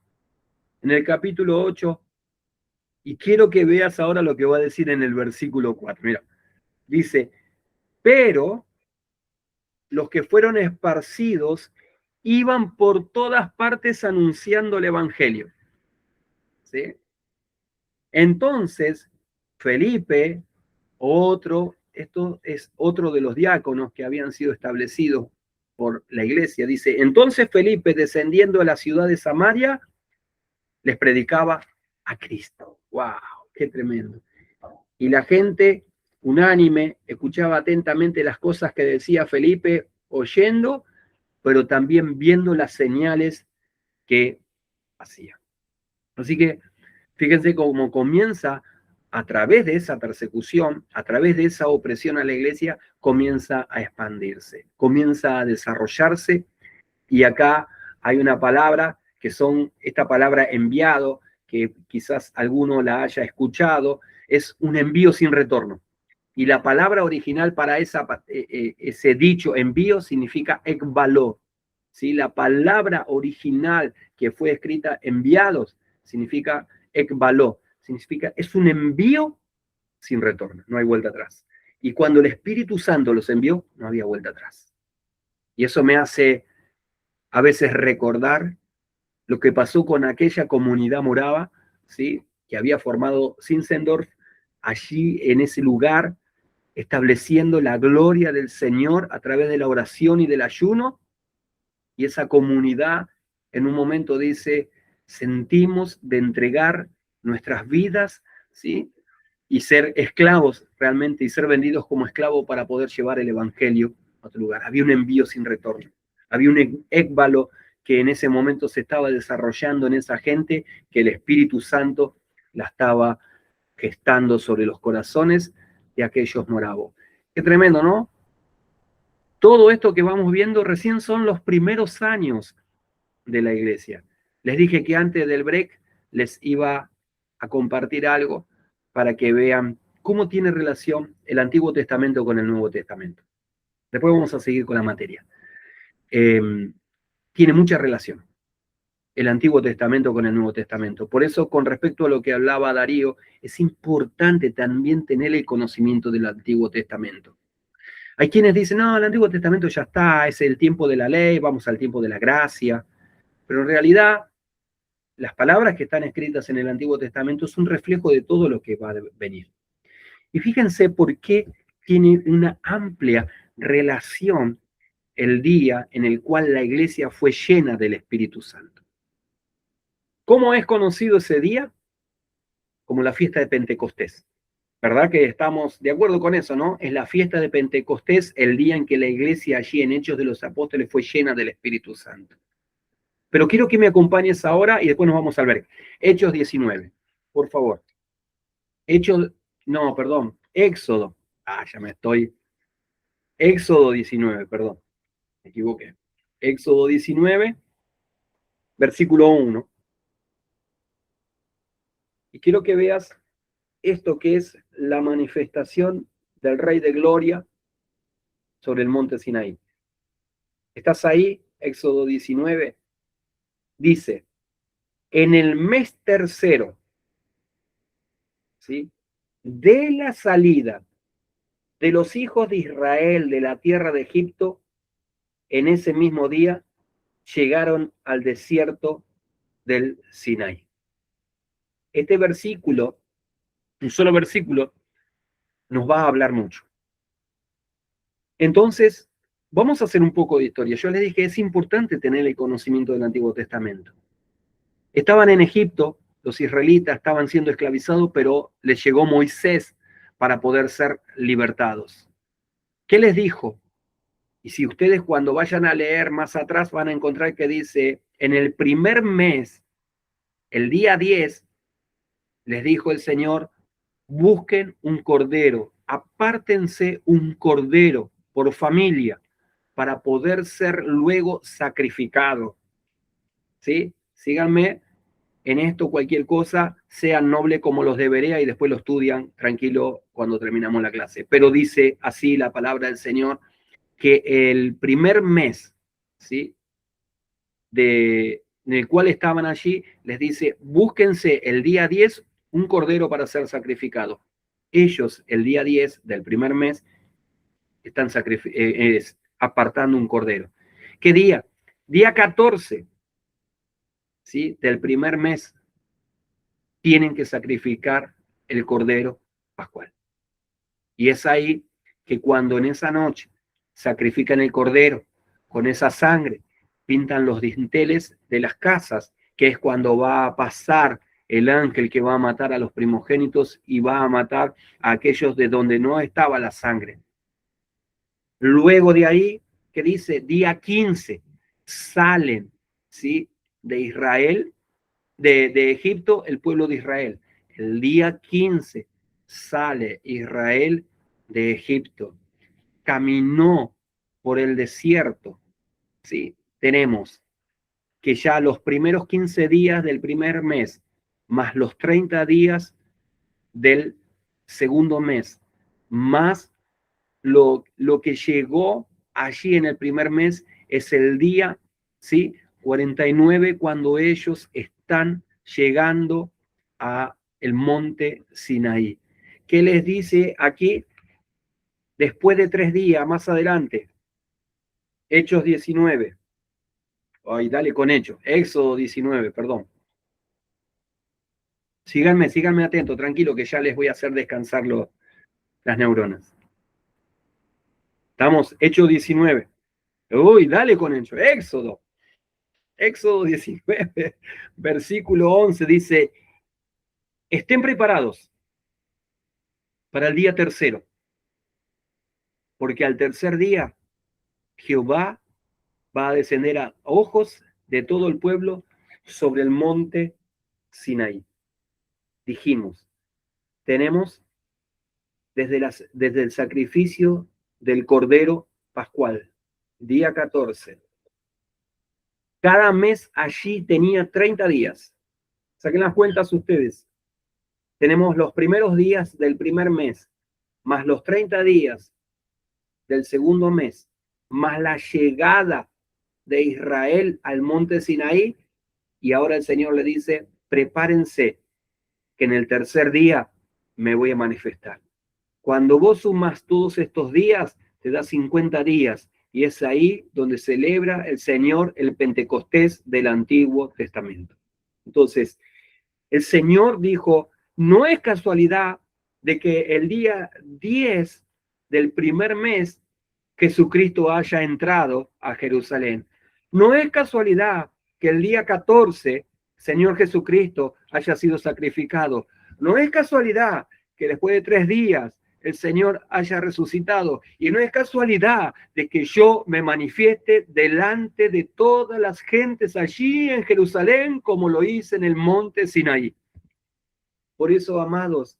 en el capítulo 8 y quiero que veas ahora lo que va a decir en el versículo 4. Mira, dice, pero los que fueron esparcidos iban por todas partes anunciando el evangelio. ¿Sí? Entonces, Felipe, esto es otro de los diáconos que habían sido establecidos por la iglesia, dice, entonces Felipe, descendiendo a la ciudad de Samaria, les predicaba a Cristo. ¡Wow! ¡Qué tremendo! Y la gente unánime escuchaba atentamente las cosas que decía Felipe, oyendo, pero también viendo las señales que hacía. Así que fíjense cómo comienza a través de esa persecución, a través de esa opresión a la iglesia, comienza a expandirse, comienza a desarrollarse. Y acá hay una palabra que esta palabra enviado, que quizás alguno la haya escuchado, es un envío sin retorno. Y la palabra original para ese dicho envío significa ekbaló. ¿Sí? La palabra original que fue escrita enviados significa ekbaló. Significa es un envío sin retorno, no hay vuelta atrás. Y cuando el Espíritu Santo los envió, no había vuelta atrás. Y eso me hace a veces recordar lo que pasó con aquella comunidad morava, ¿sí? Que había formado Zinzendorf allí en ese lugar, estableciendo la gloria del Señor a través de la oración y del ayuno. Y esa comunidad en un momento dice, sentimos de entregar nuestras vidas, ¿sí? Y ser esclavos realmente, y ser vendidos como esclavos para poder llevar el evangelio a otro lugar. Había un envío sin retorno. Había un écbalo que en ese momento se estaba desarrollando en esa gente, que el Espíritu Santo la estaba gestando sobre los corazones de aquellos moravos. Qué tremendo, ¿no? Todo esto que vamos viendo recién son los primeros años de la iglesia. Les dije que antes del break les iba a compartir algo para que vean cómo tiene relación el Antiguo Testamento con el Nuevo Testamento. Después vamos a seguir con la materia. Tiene mucha relación el Antiguo Testamento con el Nuevo Testamento. Por eso, con respecto a lo que hablaba Darío, es importante también tener el conocimiento del Antiguo Testamento. Hay quienes dicen, no, el Antiguo Testamento ya está, es el tiempo de la ley, vamos al tiempo de la gracia. Pero en realidad, las palabras que están escritas en el Antiguo Testamento es un reflejo de todo lo que va a venir. Y fíjense por qué tiene una amplia relación el día en el cual la iglesia fue llena del Espíritu Santo. ¿Cómo es conocido ese día? Como la fiesta de Pentecostés. ¿Verdad que estamos de acuerdo con eso, no? Es la fiesta de Pentecostés, el día en que la iglesia allí en Hechos de los Apóstoles fue llena del Espíritu Santo. Pero quiero que me acompañes ahora y después nos vamos al ver. Hechos 19, por favor. Éxodo. Éxodo 19, perdón. Me equivoqué. Éxodo 19, versículo 1. Y quiero que veas esto que es la manifestación del Rey de Gloria sobre el monte Sinaí. ¿Estás ahí? Éxodo 19. Dice, en el mes tercero, ¿sí?, de la salida de los hijos de Israel de la tierra de Egipto, en ese mismo día llegaron al desierto del Sinaí. Este versículo, un solo versículo, nos va a hablar mucho. Entonces, vamos a hacer un poco de historia. Yo les dije que es importante tener el conocimiento del Antiguo Testamento. Estaban en Egipto, los israelitas estaban siendo esclavizados, pero les llegó Moisés para poder ser libertados. ¿Qué les dijo? Y si ustedes cuando vayan a leer más atrás van a encontrar que dice, en el primer mes, el día 10, les dijo el Señor, busquen un cordero, apártense un cordero por familia para poder ser luego sacrificado. ¿Sí? Síganme en esto, cualquier cosa, sean noble como los debería y después lo estudian tranquilo cuando terminamos la clase. Pero dice así la palabra del Señor, que el primer mes, ¿sí?, en el cual estaban allí, les dice, búsquense el día 10 un cordero para ser sacrificado. Ellos, el día 10 del primer mes, están apartando un cordero. ¿Qué día? Día 14, ¿sí?, del primer mes, tienen que sacrificar el cordero pascual. Y es ahí que cuando en esa noche sacrifican el cordero, con esa sangre, pintan los dinteles de las casas, que es cuando va a pasar el ángel que va a matar a los primogénitos y va a matar a aquellos de donde no estaba la sangre. Luego de ahí, que dice, día 15, salen, ¿sí?, de Israel, de Egipto, el pueblo de Israel. El día 15 sale Israel de Egipto. Caminó por el desierto. ¿Sí? Tenemos que ya los primeros 15 días del primer mes, más los 30 días del segundo mes, más lo que llegó allí en el primer mes es el día, ¿sí?, 49, cuando ellos están llegando a el monte Sinaí. ¿Qué les dice aquí? Después de 3 días, más adelante, Hechos 19, Ay, dale con hecho. Éxodo 19, perdón. Síganme atento, tranquilo, que ya les voy a hacer descansar las neuronas. Estamos, Hechos 19. Uy, dale con hecho. Éxodo 19, versículo 11 dice, estén preparados para el día tercero, porque al tercer día Jehová va a descender a ojos de todo el pueblo sobre el monte Sinaí. Dijimos, tenemos desde el sacrificio del Cordero Pascual, día 14. Cada mes allí tenía 30 días. Saquen las cuentas ustedes. Tenemos los primeros días del primer mes, más los 30 días del segundo mes, más la llegada de Israel al monte Sinaí. Y ahora el Señor le dice, prepárense, que en el tercer día me voy a manifestar. Cuando vos sumas todos estos días, te da 50 días. Y es ahí donde celebra el Señor el Pentecostés del Antiguo Testamento. Entonces, el Señor dijo, no es casualidad de que el día 10 del primer mes Jesucristo haya entrado a Jerusalén. No es casualidad que el día 14 Señor Jesucristo haya sido sacrificado. No es casualidad que después de 3 días el Señor haya resucitado. Y no es casualidad de que yo me manifieste delante de todas las gentes allí en Jerusalén como lo hice en el monte Sinaí. Por eso, amados,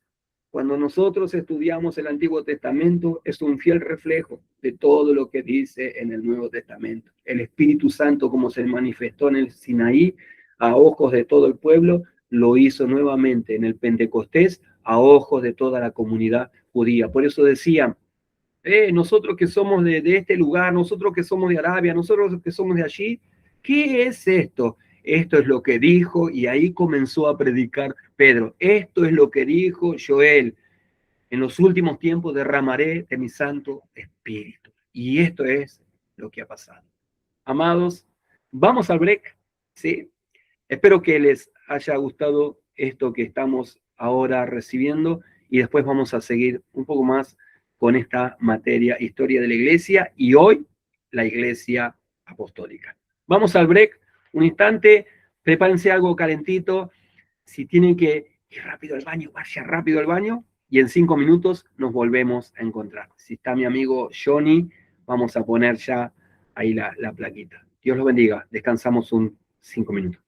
cuando nosotros estudiamos el Antiguo Testamento, es un fiel reflejo de todo lo que dice en el Nuevo Testamento. El Espíritu Santo, como se manifestó en el Sinaí a ojos de todo el pueblo, lo hizo nuevamente en el Pentecostés a ojos de toda la comunidad judía. Por eso decían, nosotros que somos de este lugar, nosotros que somos de Arabia, nosotros que somos de allí, ¿qué es esto? Esto es lo que dijo, y ahí comenzó a predicar Pedro. Esto es lo que dijo Joel. En los últimos tiempos derramaré de mi Santo Espíritu. Y esto es lo que ha pasado. Amados, vamos al break, ¿sí? Espero que les haya gustado esto que estamos ahora recibiendo y después vamos a seguir un poco más con esta materia, historia de la iglesia y hoy la iglesia apostólica. Vamos al break, un instante, prepárense algo calentito, si tienen que ir rápido al baño, vaya rápido al baño y en 5 minutos nos volvemos a encontrar. Si está mi amigo Johnny, vamos a poner ya ahí la plaquita. Dios los bendiga, descansamos un 5 minutos.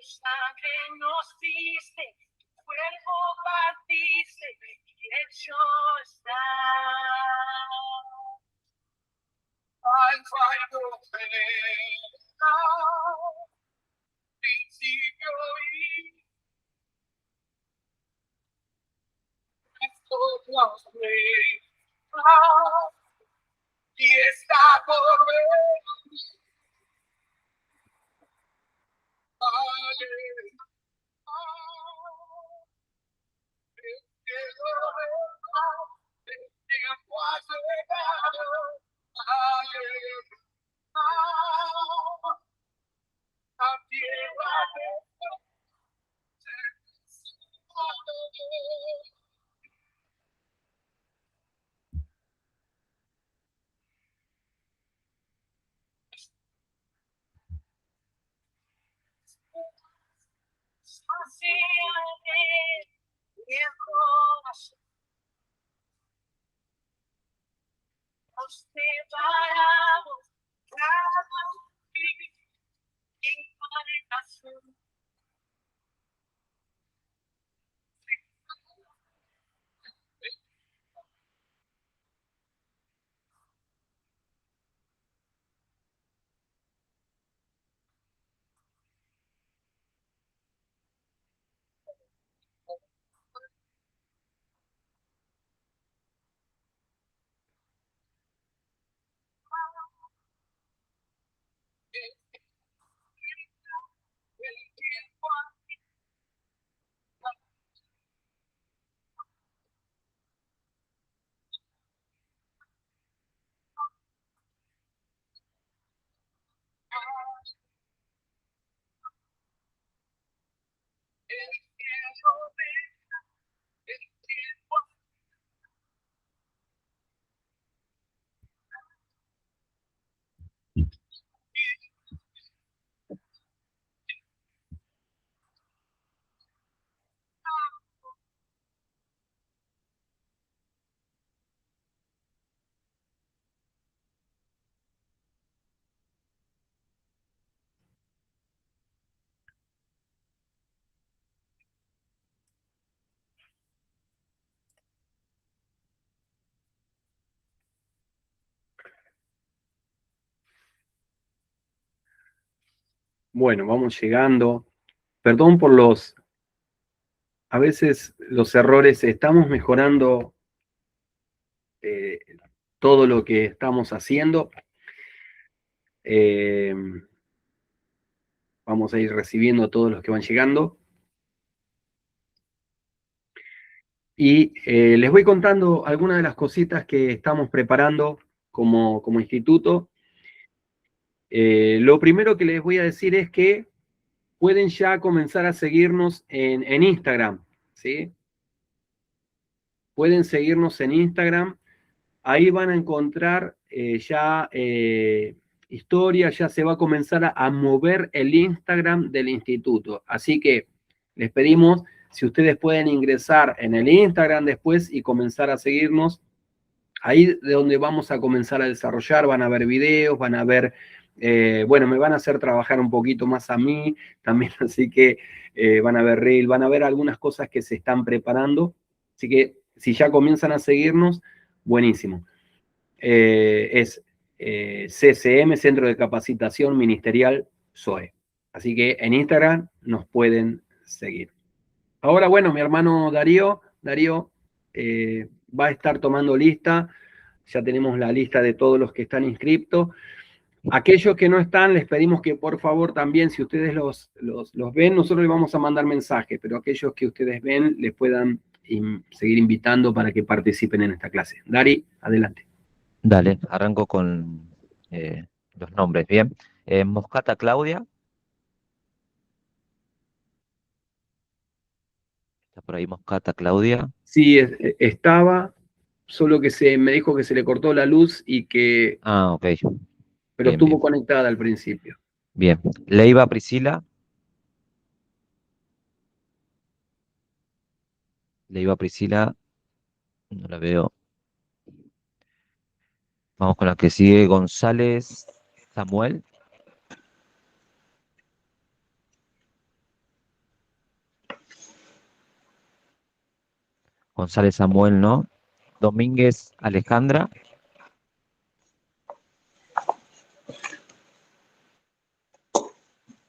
sangre nos diste, tu cuerpo partiste, y hecho está. Alfa y Omega, principio y todos y está por ver. Nos separamos, cada y Bueno, vamos llegando. Perdón por a veces los errores. Estamos mejorando todo lo que estamos haciendo. Vamos a ir recibiendo a todos los que van llegando. Y les voy contando algunas de las cositas que estamos preparando como instituto. Lo primero que les voy a decir es que pueden ya comenzar a seguirnos en Instagram, ¿sí? Pueden seguirnos en Instagram. Ahí van a encontrar historia, ya se va a comenzar a mover el Instagram del instituto. Así que les pedimos si ustedes pueden ingresar en el Instagram después y comenzar a seguirnos. Ahí de donde vamos a comenzar a desarrollar, van a ver videos, van a ver, bueno, me van a hacer trabajar un poquito más a mí también, así que van a ver reel, van a ver algunas cosas que se están preparando. Así que si ya comienzan a seguirnos, buenísimo. Es CCM, Centro de Capacitación Ministerial SOE. Así que en Instagram nos pueden seguir. Ahora, bueno, mi hermano Darío va a estar tomando lista. Ya tenemos la lista de todos los que están inscriptos. Aquellos que no están, les pedimos que por favor también, si ustedes los ven, nosotros les vamos a mandar mensajes, pero aquellos que ustedes ven, les puedan seguir invitando para que participen en esta clase. Dari, adelante. Dale, arranco con los nombres, bien. Moscata Claudia. Está por ahí Moscata Claudia. Sí, estaba, solo que me dijo que se le cortó la luz y que... Ah, ok. Pero Bien, estuvo bien. conectada al principio. Bien. Leiva Priscila. Leiva Priscila. No la veo. Vamos con la que sigue. González Samuel. González Samuel, no. Domínguez Alejandra.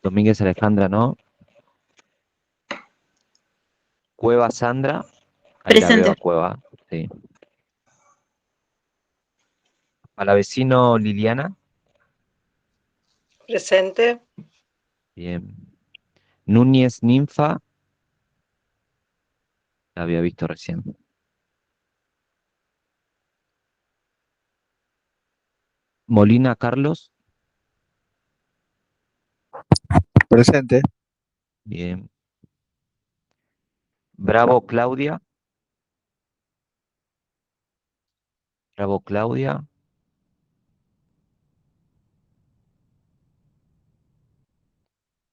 Domínguez Alejandra, no. Cueva Sandra. Ahí la Presente. veo a Cueva, sí. Palavecino Liliana. Presente. Bien. Núñez Ninfa. La había visto recién. Molina Carlos. Presente. Bien. Bravo Claudia. Bravo Claudia.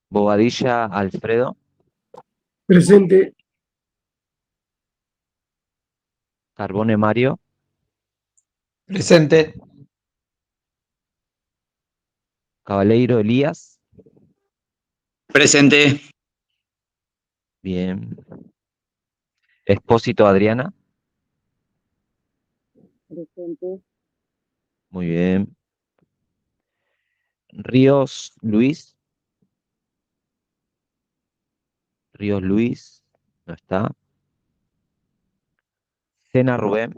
Bobadilla Alfredo. Presente. Carbone Mario. Presente. Cabaleiro Elías. Presente. Bien. Expósito Adriana. Presente. Muy bien. Ríos Luis. Ríos Luis. No está. Sena Rubén.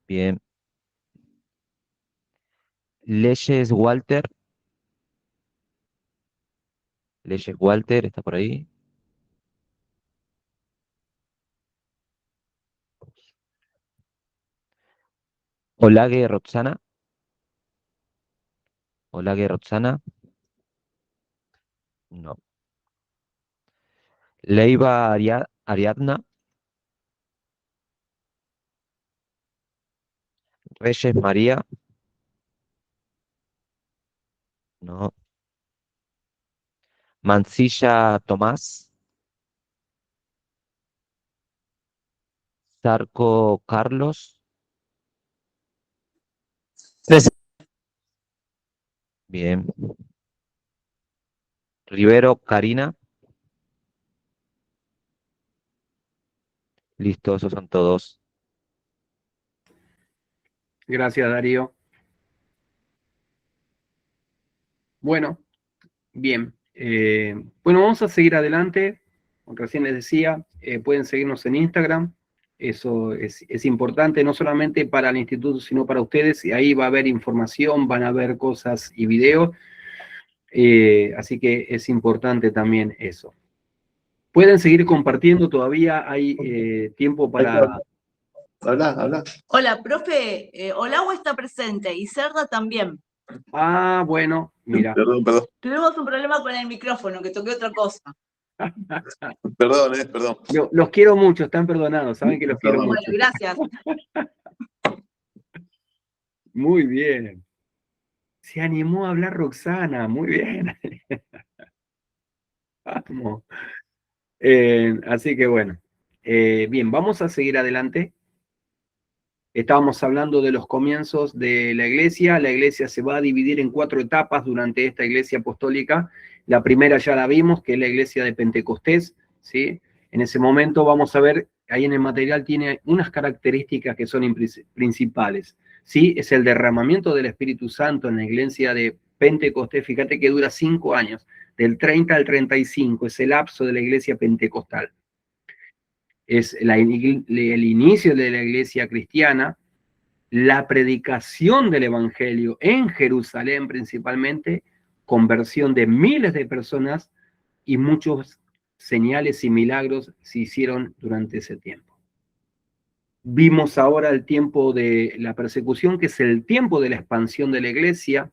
Bien. Leyes Walter. Leyes Walter, está por ahí. Olague Roxana. Olague Roxana. No. Leiva Ariadna. Reyes María. No. Mancilla Tomás. Zarco Carlos. Presente. Bien. Rivero Karina. Listo, esos son todos. Gracias, Darío. Bueno, bien. Bueno, vamos a seguir adelante. Como recién les decía, pueden seguirnos en Instagram. Eso es importante, no solamente para el instituto, sino para ustedes. Y ahí va a haber información, van a ver cosas y videos. Así que es importante también eso. Pueden seguir compartiendo, todavía hay tiempo para... Habla. Hola, profe. Olagua está presente y Cerda también. Ah, bueno, mira. Perdón. Tuvimos un problema con el micrófono, que toqué otra cosa. Perdón. Los quiero mucho, están perdonados, saben que los quiero Bueno, mucho. gracias. Muy bien. Se animó a hablar Roxana, muy bien. Vamos. Así que bueno. Bien, vamos a seguir adelante. Estábamos hablando de los comienzos de la iglesia. La iglesia se va a dividir en 4 etapas durante esta iglesia apostólica. La primera ya la vimos, que es la iglesia de Pentecostés, ¿sí? En ese momento vamos a ver, ahí en el material tiene unas características que son principales, ¿sí? Es el derramamiento del Espíritu Santo en la iglesia de Pentecostés. Fíjate que dura 5 años, del 30 al 35, es el lapso de la iglesia pentecostal. Es el inicio de la iglesia cristiana, la predicación del evangelio en Jerusalén principalmente, conversión de miles de personas y muchos señales y milagros se hicieron durante ese tiempo. Vimos ahora el tiempo de la persecución, que es el tiempo de la expansión de la iglesia.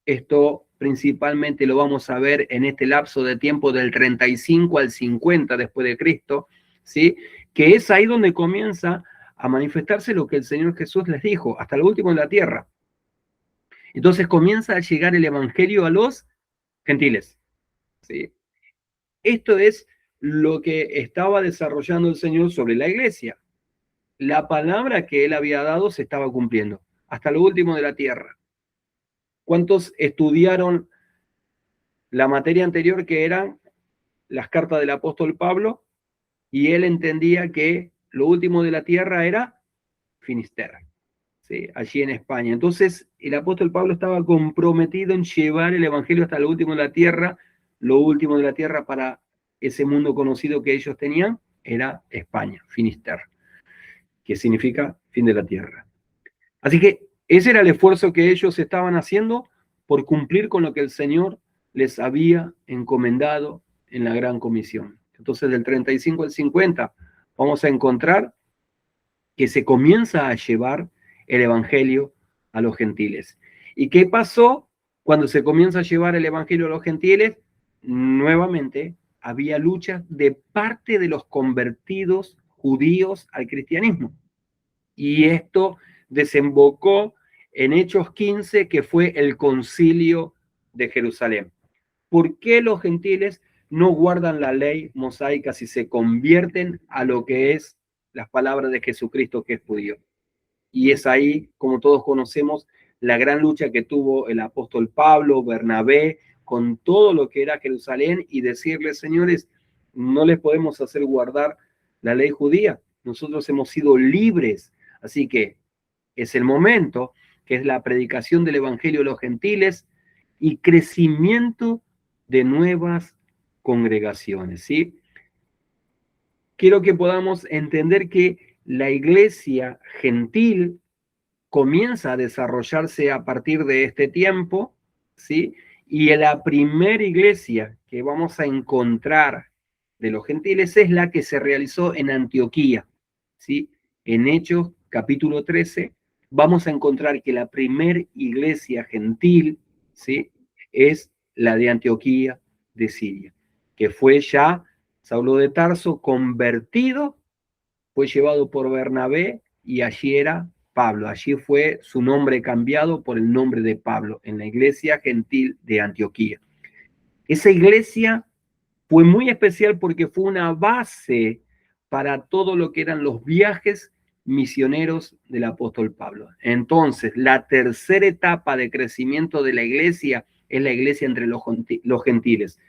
Esto principalmente lo vamos a ver en este lapso de tiempo del 35 al 50 después de Cristo, ¿sí? Que es ahí donde comienza a manifestarse lo que el Señor Jesús les dijo, hasta lo último en la tierra. Entonces comienza a llegar el evangelio a los gentiles, ¿sí? Esto es lo que estaba desarrollando el Señor sobre la iglesia. La palabra que Él había dado se estaba cumpliendo, hasta lo último de la tierra. ¿Cuántos estudiaron la materia anterior, que eran las cartas del apóstol Pablo? y él entendía que lo último de la tierra era Finisterre, ¿sí? Allí en España. Entonces el apóstol Pablo estaba comprometido en llevar el evangelio hasta lo último de la tierra. Lo último de la tierra para ese mundo conocido que ellos tenían era España, Finisterre, que significa fin de la tierra. Así que ese era el esfuerzo que ellos estaban haciendo por cumplir con lo que el Señor les había encomendado en la gran comisión. Entonces, del 35 al 50, vamos a encontrar que se comienza a llevar el evangelio a los gentiles. ¿Y qué pasó cuando se comienza a llevar el evangelio a los gentiles? Nuevamente, había lucha de parte de los convertidos judíos al cristianismo. Y esto desembocó en Hechos 15, que fue el concilio de Jerusalén. ¿Por qué los gentiles no guardan la ley mosaica si se convierten a lo que es las palabras de Jesucristo, que es judío? Y es ahí, como todos conocemos, la gran lucha que tuvo el apóstol Pablo, Bernabé, con todo lo que era Jerusalén, y decirles, señores, no les podemos hacer guardar la ley judía. Nosotros hemos sido libres. Así que es el momento, que es la predicación del evangelio a los gentiles y crecimiento de nuevas congregaciones, ¿sí? Quiero que podamos entender que la iglesia gentil comienza a desarrollarse a partir de este tiempo, ¿sí? Y la primera iglesia que vamos a encontrar de los gentiles es la que se realizó en Antioquía, ¿sí? En Hechos capítulo 13, vamos a encontrar que la primera iglesia gentil, ¿sí? Es la de Antioquía de Siria, que fue ya Saulo de Tarso convertido, fue llevado por Bernabé y allí era Pablo. Allí fue su nombre cambiado por el nombre de Pablo en la iglesia gentil de Antioquía. Esa iglesia fue muy especial porque fue una base para todo lo que eran los viajes misioneros del apóstol Pablo. Entonces, la tercera etapa de crecimiento de la iglesia es la iglesia entre los gentiles.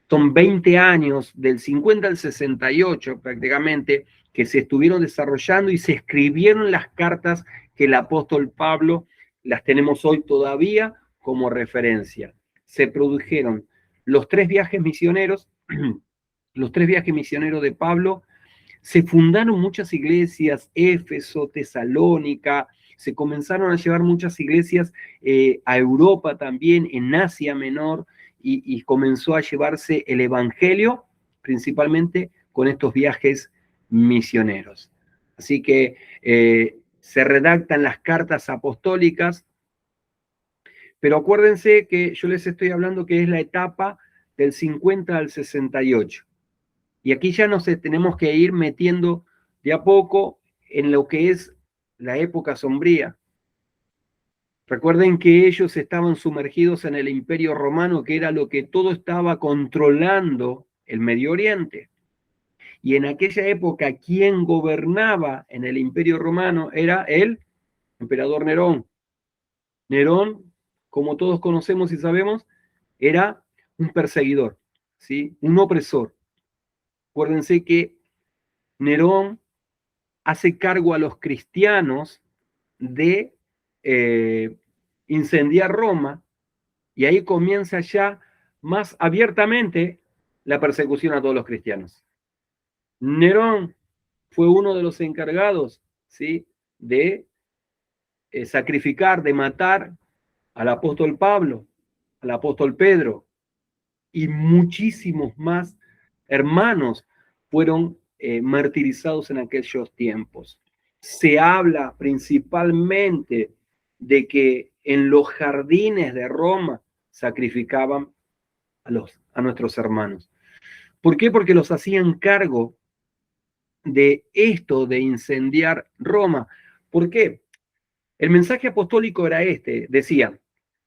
Son 20 años, del 50 al 68 prácticamente, que se estuvieron desarrollando y se escribieron las cartas que el apóstol Pablo, las tenemos hoy todavía como referencia. Se produjeron los 3 viajes misioneros, los 3 viajes misioneros de Pablo. Se fundaron muchas iglesias, Éfeso, Tesalónica, se comenzaron a llevar muchas iglesias a Europa también, en Asia Menor, y comenzó a llevarse el evangelio, principalmente con estos viajes misioneros. Así que se redactan las cartas apostólicas, pero acuérdense que yo les estoy hablando que es la etapa del 50 al 68. Y aquí ya nos tenemos que ir metiendo de a poco en lo que es la época sombría. Recuerden que ellos estaban sumergidos en el Imperio Romano, que era lo que todo estaba controlando el Medio Oriente. Y en aquella época, quien gobernaba en el Imperio Romano era el emperador Nerón. Nerón, como todos conocemos y sabemos, era un perseguidor, ¿sí? Un opresor. Acuérdense que Nerón hace cargo a los cristianos de incendiar Roma, y ahí comienza ya más abiertamente la persecución a todos los cristianos. Nerón fue uno de los encargados, ¿sí? De sacrificar, de matar al apóstol Pablo, al apóstol Pedro, y muchísimos más hermanos fueron martirizados en aquellos tiempos. Se habla principalmente de que en los jardines de Roma sacrificaban a nuestros hermanos. ¿Por qué? Porque los hacían cargo de esto de incendiar Roma. ¿Por qué? El mensaje apostólico era este, decía,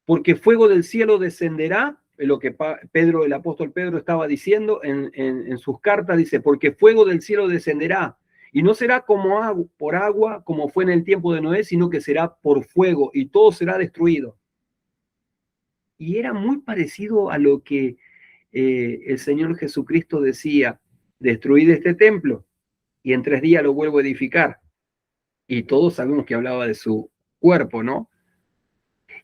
porque fuego del cielo descenderá, lo que Pedro, el apóstol Pedro estaba diciendo en sus cartas, dice, porque fuego del cielo descenderá, y no será como por agua, como fue en el tiempo de Noé, sino que será por fuego, y todo será destruido. Y era muy parecido a lo que el Señor Jesucristo decía destruid este templo y en 3 días lo vuelvo a edificar. Y todos sabemos que hablaba de su cuerpo, ¿no?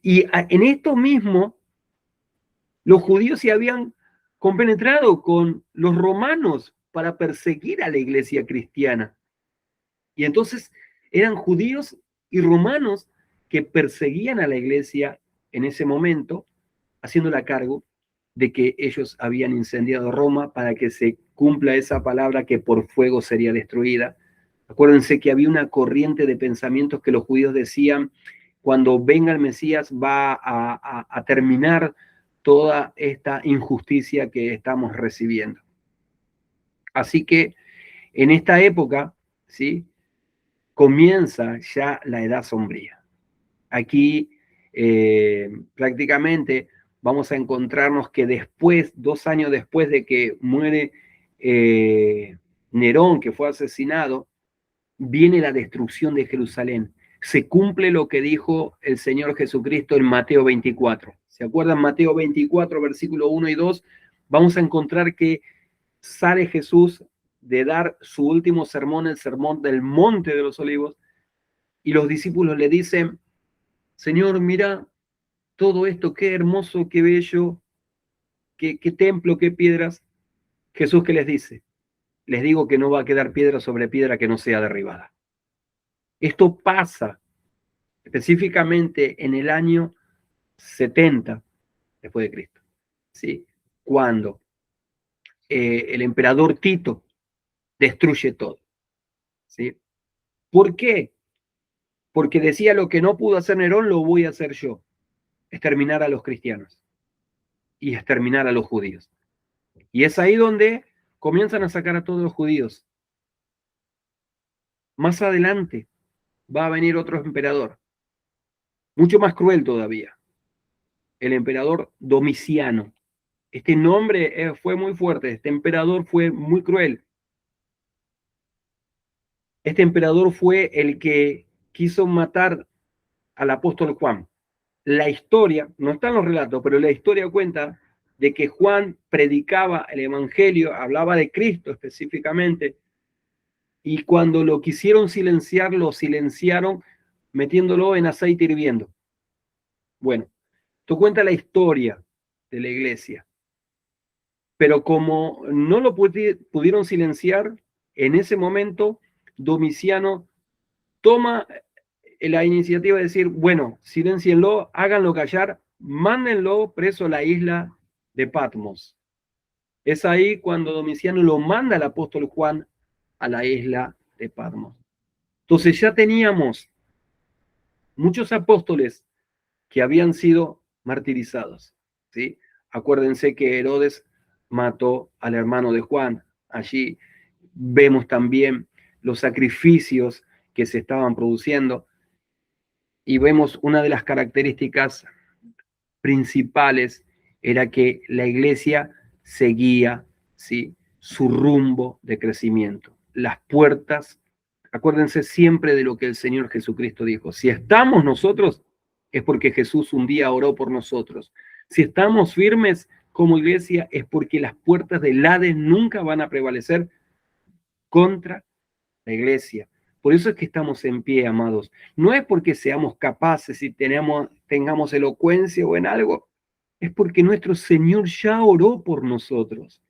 Y en esto mismo, los judíos se habían compenetrado con los romanos para perseguir a la iglesia cristiana. Y entonces eran judíos y romanos que perseguían a la iglesia en ese momento, haciéndola cargo de que ellos habían incendiado Roma para que se cumpla esa palabra que por fuego sería destruida. Acuérdense que había una corriente de pensamientos que los judíos decían, cuando venga el Mesías va a terminar toda esta injusticia que estamos recibiendo. Así que en esta época, ¿sí?, comienza ya la edad sombría. Aquí prácticamente vamos a encontrarnos que después, 2 años después de que muere Nerón, que fue asesinado, viene la destrucción de Jerusalén. Se cumple lo que dijo el Señor Jesucristo en Mateo 24. ¿Se acuerdan? Mateo 24, versículo 1 y 2, vamos a encontrar que sale Jesús de dar su último sermón, el sermón del Monte de los Olivos, y los discípulos le dicen, Señor, mira todo esto, qué hermoso, qué bello, qué templo, qué piedras. Jesús, ¿qué les dice? Les digo que no va a quedar piedra sobre piedra que no sea derribada. Esto pasa específicamente en el año 70 después de Cristo, ¿sí? Cuando el emperador Tito destruye todo, ¿sí? ¿Por qué? Porque decía, lo que no pudo hacer Nerón lo voy a hacer yo. Exterminar a los cristianos y exterminar a los judíos. Y es ahí donde comienzan a sacar a todos los judíos. Más adelante va a venir otro emperador, mucho más cruel todavía, el emperador Domiciano. Este nombre fue muy fuerte, este emperador fue muy cruel. Este emperador fue el que quiso matar al apóstol Juan. La historia, no está en los relatos, pero la historia cuenta de que Juan predicaba el evangelio, hablaba de Cristo específicamente, y cuando lo quisieron silenciar, lo silenciaron metiéndolo en aceite hirviendo. Bueno, esto cuenta la historia de la iglesia. Pero como no lo pudieron silenciar, en ese momento Domiciano toma la iniciativa de decir, bueno, silencienlo, háganlo callar, mándenlo preso a la isla de Patmos. Es ahí cuando Domiciano lo manda al apóstol Juan a la isla de Patmos. Entonces ya teníamos muchos apóstoles que habían sido martirizados, ¿sí? Acuérdense que Herodes mató al hermano de Juan. Allí vemos también los sacrificios que se estaban produciendo y vemos una de las características principales era que la iglesia seguía, ¿sí?, su rumbo de crecimiento. Las puertas, acuérdense siempre de lo que el Señor Jesucristo dijo. Si estamos nosotros, es porque Jesús un día oró por nosotros. Si estamos firmes como iglesia, es porque las puertas del Hades nunca van a prevalecer contra la iglesia. Por eso es que estamos en pie, amados. No es porque seamos capaces y tengamos elocuencia o en algo. Es porque nuestro Señor ya oró por nosotros.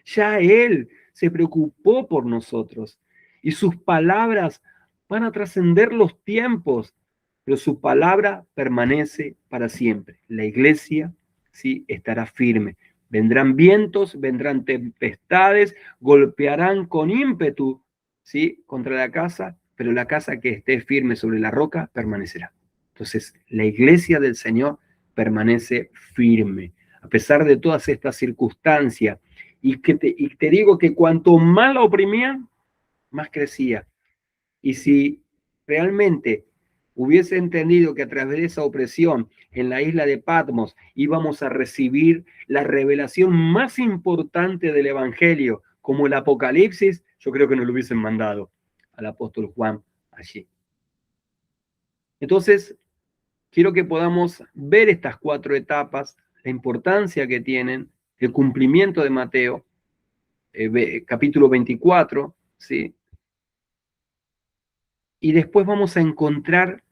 Ya Él se preocupó por nosotros. Y sus palabras van a trascender los tiempos, pero su palabra permanece para siempre. La iglesia, sí, estará firme. Vendrán vientos, vendrán tempestades, golpearán con ímpetu, ¿sí?, contra la casa, pero la casa que esté firme sobre la roca permanecerá. Entonces, la iglesia del Señor permanece firme, a pesar de todas estas circunstancias. Y te digo que cuanto más la oprimían, más crecía. Y si realmente hubiese entendido que a través de esa opresión en la isla de Patmos íbamos a recibir la revelación más importante del Evangelio, como el Apocalipsis, yo creo que nos lo hubiesen mandado al apóstol Juan allí. Entonces, quiero que podamos ver estas 4 etapas, la importancia que tienen, el cumplimiento de Mateo, capítulo 24, ¿sí? Y después vamos a encontrar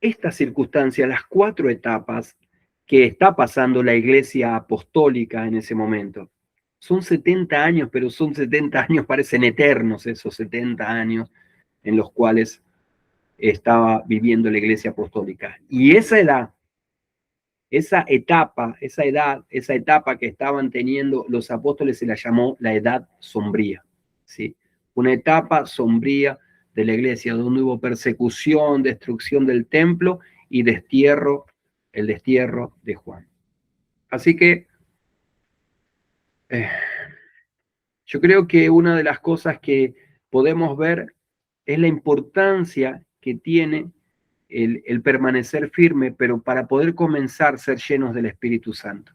estas circunstancias, las 4 etapas que está pasando la iglesia apostólica en ese momento. Son 70 años, pero son 70 años, parecen eternos esos 70 años en los cuales estaba viviendo la iglesia apostólica. Y esa edad, esa etapa que estaban teniendo los apóstoles se la llamó la edad sombría, ¿sí? Una etapa sombría de la iglesia, donde hubo persecución, destrucción del templo y el destierro de Juan. Así que yo creo que una de las cosas que podemos ver es la importancia que tiene el permanecer firme, pero para poder comenzar a ser llenos del Espíritu Santo.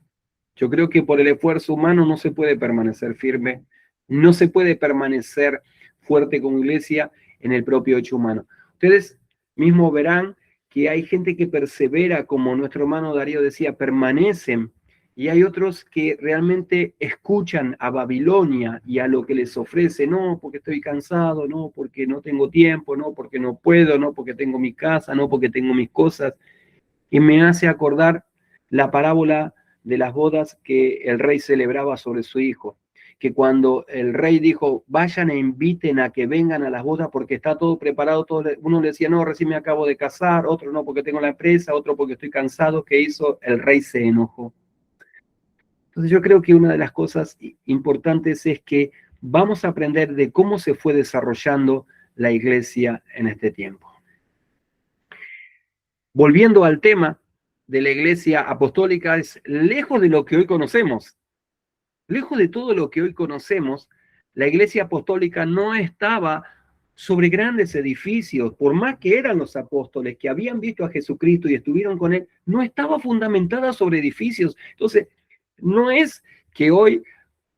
Yo creo que por el esfuerzo humano no se puede permanecer firme, no se puede permanecer fuerte como iglesia en el propio hecho humano. Ustedes mismos verán que hay gente que persevera, como nuestro hermano Darío decía, permanecen, y hay otros que realmente escuchan a Babilonia y a lo que les ofrece, no porque estoy cansado, no porque no tengo tiempo, no porque no puedo, no porque tengo mi casa, no porque tengo mis cosas. Y me hace acordar la parábola de las bodas que el rey celebraba sobre su hijo, que cuando el rey dijo, vayan e inviten a que vengan a las bodas porque está todo preparado, uno le decía, no, recién me acabo de casar, otro no, porque tengo la empresa, otro porque estoy cansado. ¿Qué hizo? El rey se enojó. Entonces yo creo que una de las cosas importantes es que vamos a aprender de cómo se fue desarrollando la iglesia en este tiempo. Volviendo al tema de la iglesia apostólica, es lejos de lo que hoy conocemos, lejos de todo lo que hoy conocemos, la iglesia apostólica no estaba sobre grandes edificios, por más que eran los apóstoles que habían visto a Jesucristo y estuvieron con él, no estaba fundamentada sobre edificios. Entonces, no es que hoy,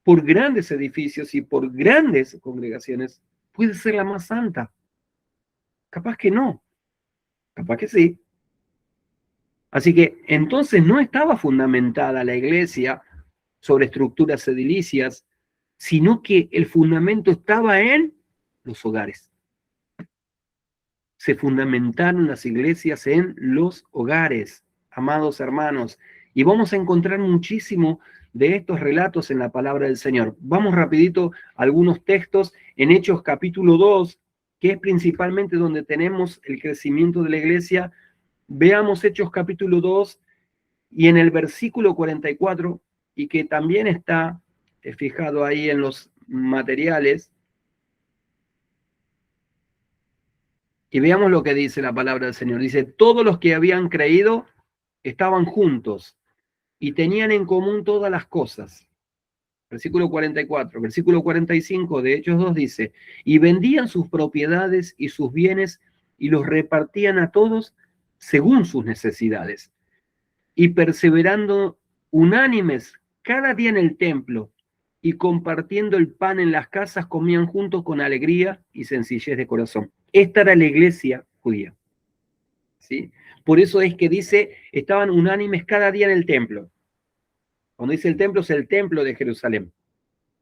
por grandes edificios y por grandes congregaciones, puede ser la más santa. Capaz que no, capaz que sí. Así que entonces no estaba fundamentada la iglesia sobre estructuras edilicias, sino que el fundamento estaba en los hogares. Se fundamentaron las iglesias en los hogares, amados hermanos. Y vamos a encontrar muchísimo de estos relatos en la palabra del Señor. Vamos rapidito a algunos textos en Hechos capítulo 2, que es principalmente donde tenemos el crecimiento de la iglesia. Veamos Hechos capítulo 2 y en el versículo 44, y que también está fijado ahí en los materiales. Y veamos lo que dice la palabra del Señor. Dice, todos los que habían creído estaban juntos y tenían en común todas las cosas. Versículo 44. Versículo 45 de Hechos 2 dice, y vendían sus propiedades y sus bienes y los repartían a todos según sus necesidades. Y perseverando unánimes cada día en el templo y compartiendo el pan en las casas, comían juntos con alegría y sencillez de corazón. Esta era la iglesia judía, ¿sí? Por eso es que dice, estaban unánimes cada día en el templo. Cuando dice el templo, es el templo de Jerusalén.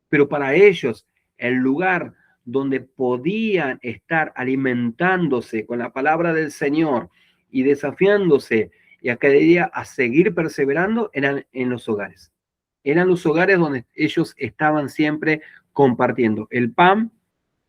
Pero para ellos, el lugar donde podían estar alimentándose con la palabra del Señor y desafiándose y a cada día a seguir perseverando, eran en los hogares. Eran los hogares donde ellos estaban siempre compartiendo el pan,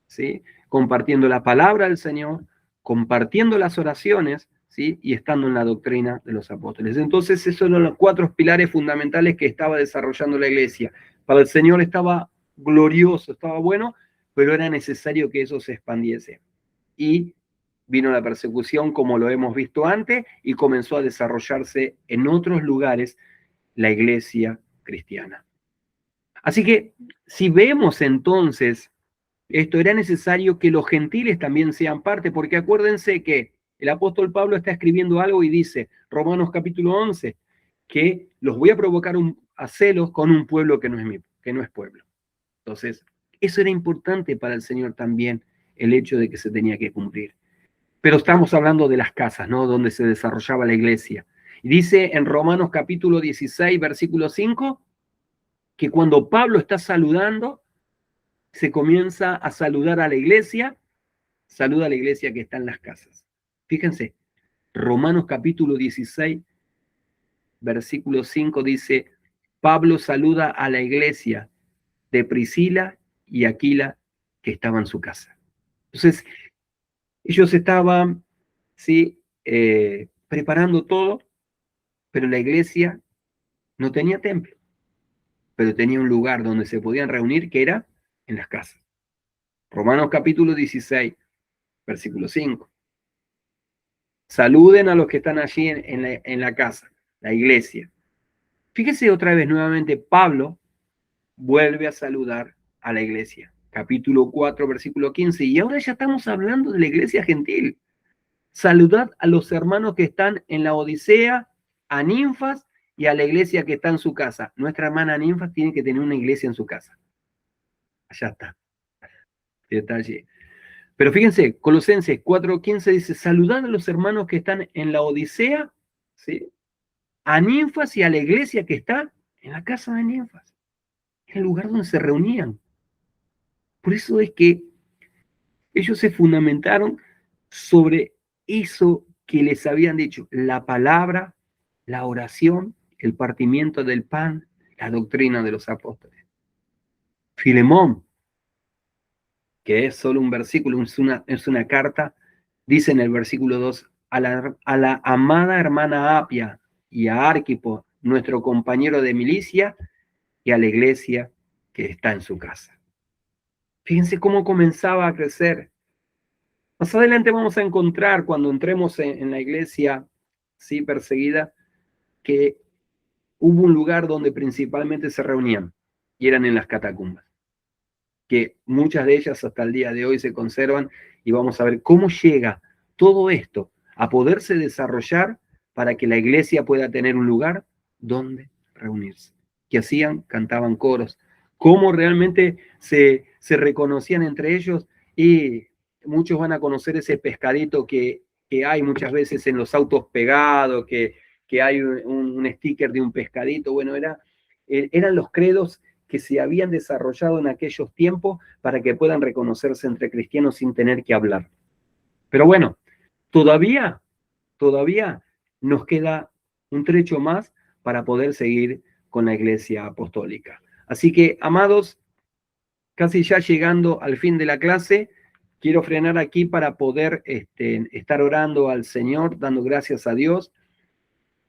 ¿sí? Compartiendo la palabra del Señor, compartiendo las oraciones, ¿sí? Y estando en la doctrina de los apóstoles. Entonces, esos eran los 4 pilares fundamentales que estaba desarrollando la iglesia. Para el Señor estaba glorioso, estaba bueno, pero era necesario que eso se expandiese. Y vino la persecución, como lo hemos visto antes, y comenzó a desarrollarse en otros lugares la iglesia cristiana. Así que, si vemos entonces esto, era necesario que los gentiles también sean parte, porque acuérdense que el apóstol Pablo está escribiendo algo y dice, Romanos capítulo 11, que los voy a provocar a celos con un pueblo que no es pueblo. Entonces, eso era importante para el Señor también, el hecho de que se tenía que cumplir. Pero estamos hablando de las casas, ¿no? Donde se desarrollaba la iglesia. Y dice en Romanos capítulo 16, versículo 5, que cuando Pablo está saludando, se comienza a saludar a la iglesia, saluda a la iglesia que está en las casas. Fíjense, Romanos capítulo 16, versículo 5 dice, Pablo saluda a la iglesia de Priscila y Aquila que estaba en su casa. Entonces, ellos estaban, ¿sí? Preparando todo, pero la iglesia no tenía templo, pero tenía un lugar donde se podían reunir que era en las casas. Romanos capítulo 16, versículo 5. Saluden a los que están allí en la casa, la iglesia. Fíjese otra vez nuevamente, Pablo vuelve a saludar a la iglesia. Capítulo 4, versículo 15. Y ahora ya estamos hablando de la iglesia gentil. Saludad a los hermanos que están en la Odisea, a Ninfas y a la iglesia que está en su casa. Nuestra hermana Ninfas tiene que tener una iglesia en su casa. Allá está. Detalle. Pero fíjense, Colosenses 4:15 dice, saludad a los hermanos que están en la Odisea, ¿sí? A Ninfas y a la iglesia que está en la casa de Ninfas, en el lugar donde se reunían. Por eso es que ellos se fundamentaron sobre eso que les habían dicho, la palabra, la oración, el partimiento del pan, la doctrina de los apóstoles. Filemón, que es solo un versículo, es una carta, dice en el versículo 2, a la amada hermana Apia y a Arquipo, nuestro compañero de milicia, y a la iglesia que está en su casa. Fíjense cómo comenzaba a crecer. Más adelante vamos a encontrar, cuando entremos en la iglesia, ¿sí? Perseguida, que hubo un lugar donde principalmente se reunían, y eran en las catacumbas, que muchas de ellas hasta el día de hoy se conservan, y vamos a ver cómo llega todo esto a poderse desarrollar para que la iglesia pueda tener un lugar donde reunirse. ¿Qué hacían? Cantaban coros. ¿Cómo realmente se reconocían entre ellos? Y muchos van a conocer ese pescadito que hay muchas veces en los autos pegados, que hay un sticker de un pescadito. Bueno, eran los credos que se habían desarrollado en aquellos tiempos para que puedan reconocerse entre cristianos sin tener que hablar. Pero bueno, todavía nos queda un trecho más para poder seguir con la iglesia apostólica. Así que, amados, casi ya llegando al fin de la clase, quiero frenar aquí para poder estar orando al Señor, dando gracias a Dios.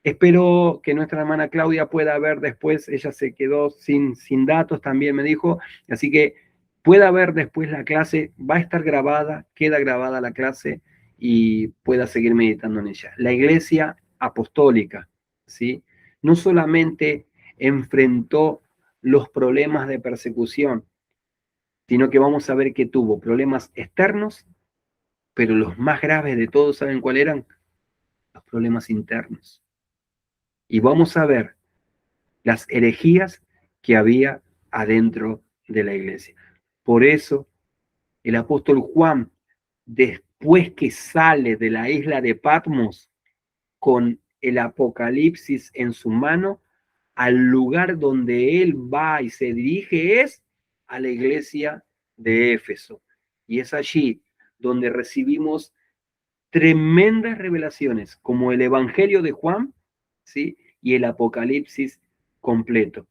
Espero que nuestra hermana Claudia pueda ver después, ella se quedó sin datos, también me dijo, así que pueda ver después la clase, va a estar grabada, queda grabada la clase y pueda seguir meditando en ella. La iglesia apostólica, ¿sí? No solamente enfrentó los problemas de persecución, sino que vamos a ver que tuvo problemas externos, pero los más graves de todos, ¿saben cuáles eran? Los problemas internos. Y vamos a ver las herejías que había adentro de la iglesia. Por eso, el apóstol Juan, después que sale de la isla de Patmos con el Apocalipsis en su mano, al lugar donde él va y se dirige es a la iglesia de Éfeso. Y es allí donde recibimos tremendas revelaciones, como el Evangelio de Juan, ¿sí? Y el Apocalipsis completo.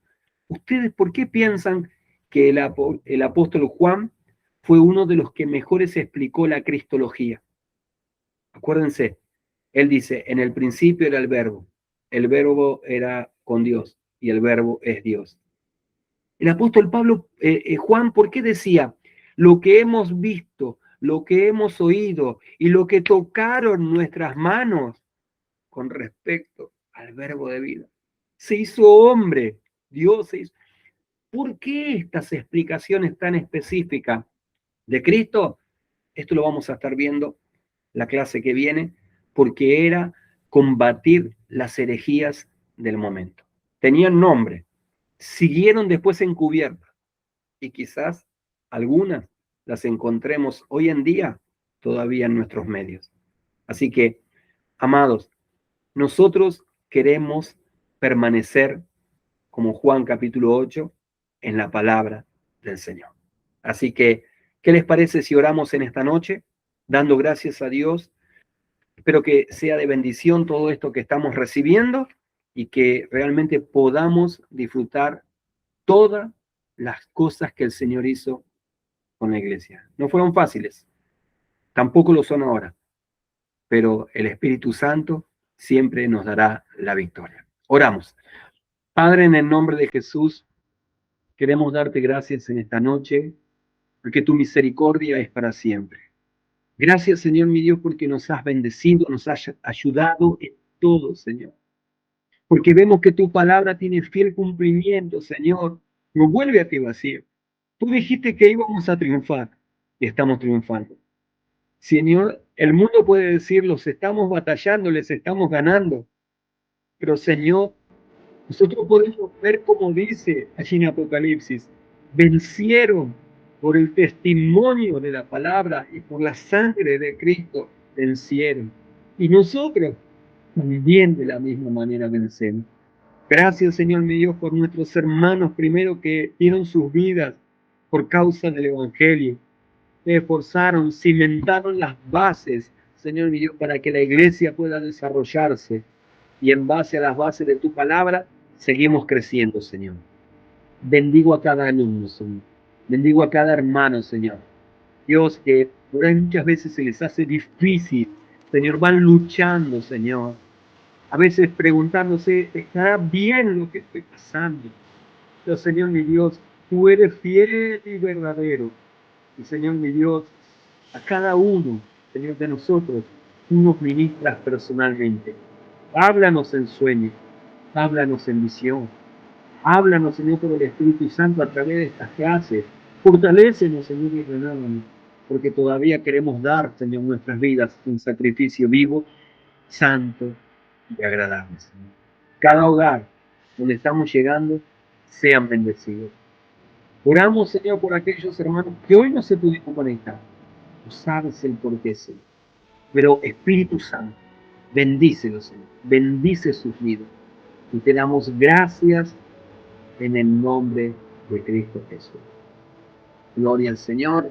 ¿Ustedes por qué piensan que el apóstol Juan fue uno de los que mejores explicó la cristología? Acuérdense, él dice, en el principio era el verbo era con Dios y el verbo es Dios. El apóstol Juan, ¿por qué decía? Lo que hemos visto, lo que hemos oído y lo que tocaron nuestras manos con respecto al verbo de vida. Se hizo hombre, Dios se hizo. ¿Por qué estas explicaciones tan específicas de Cristo? Esto lo vamos a estar viendo la clase que viene, porque era combatir las herejías del momento. Tenían nombre, siguieron después encubiertas, y quizás algunas las encontremos hoy en día todavía en nuestros medios. Así que, amados, nosotros queremos permanecer, como Juan capítulo 8, en la palabra del Señor. Así que, ¿qué les parece si oramos en esta noche? Dando gracias a Dios. Espero que sea de bendición todo esto que estamos recibiendo y que realmente podamos disfrutar todas las cosas que el Señor hizo con la iglesia. No fueron fáciles, tampoco lo son ahora, pero el Espíritu Santo siempre nos dará la victoria. Oramos. Padre, en el nombre de Jesús, queremos darte gracias en esta noche, porque tu misericordia es para siempre. Gracias, Señor mi Dios, porque nos has bendecido, nos has ayudado en todo, Señor. Porque vemos que tu palabra tiene fiel cumplimiento, Señor. No vuelve a ti vacío. Tú dijiste que íbamos a triunfar y estamos triunfando. Señor, el mundo puede decir, los estamos batallando, les estamos ganando. Pero, Señor, nosotros podemos ver como dice allí en Apocalipsis, vencieron por el testimonio de la palabra y por la sangre de Cristo, vencieron. Y nosotros también de la misma manera vencemos. Gracias, Señor mi Dios, por nuestros hermanos primero que dieron sus vidas por causa del Evangelio. Se esforzaron, cimentaron las bases, Señor mi Dios, para que la iglesia pueda desarrollarse. Y en base a las bases de tu palabra, seguimos creciendo, Señor. Bendigo a cada alumno, Señor. Bendigo a cada hermano, Señor. Dios, que por ahí muchas veces se les hace difícil, Señor, van luchando, Señor. A veces preguntándose, ¿estará bien lo que estoy pasando? Pero, Señor mi Dios, tú eres fiel y verdadero. Y, Señor mi Dios, a cada uno, Señor, de nosotros, tú nos ministras personalmente. Háblanos en sueños, háblanos en visión, háblanos, Señor, por el Espíritu Santo a través de estas clases. Fortalécenos, Señor, y renuévanos, porque todavía queremos dar, Señor, nuestras vidas un sacrificio vivo, santo y agradable, Señor. Cada hogar donde estamos llegando, sean bendecidos. Oramos, Señor, por aquellos hermanos que hoy no se pudieron conectar. Tú sabes el porqué, Señor. Pero Espíritu Santo, bendícelos, Señor. Bendice sus vidas. Y te damos gracias en el nombre de Cristo Jesús. Gloria al Señor.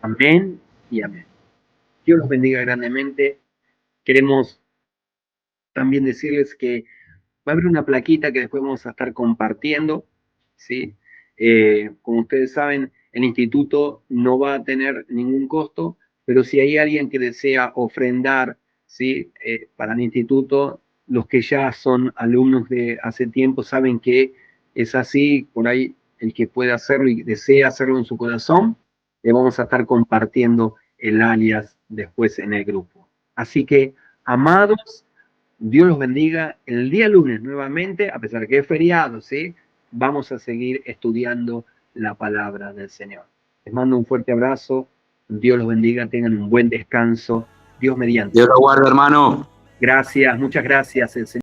Amén y amén. Dios los bendiga grandemente. Queremos también decirles que va a haber una plaquita que después vamos a estar compartiendo, ¿sí? Como ustedes saben, el instituto no va a tener ningún costo, pero si hay alguien que desea ofrendar, ¿sí? Para el instituto, los que ya son alumnos de hace tiempo saben que es así. Por ahí el que puede hacerlo y desea hacerlo en su corazón, le vamos a estar compartiendo el alias después en el grupo. Así que, amados, Dios los bendiga. El día lunes nuevamente, a pesar de que es feriado, ¿sí? Vamos a seguir estudiando la palabra del Señor. Les mando un fuerte abrazo. Dios los bendiga. Tengan un buen descanso. Dios mediante. Dios lo guarde, hermano. Gracias, muchas gracias. El Señor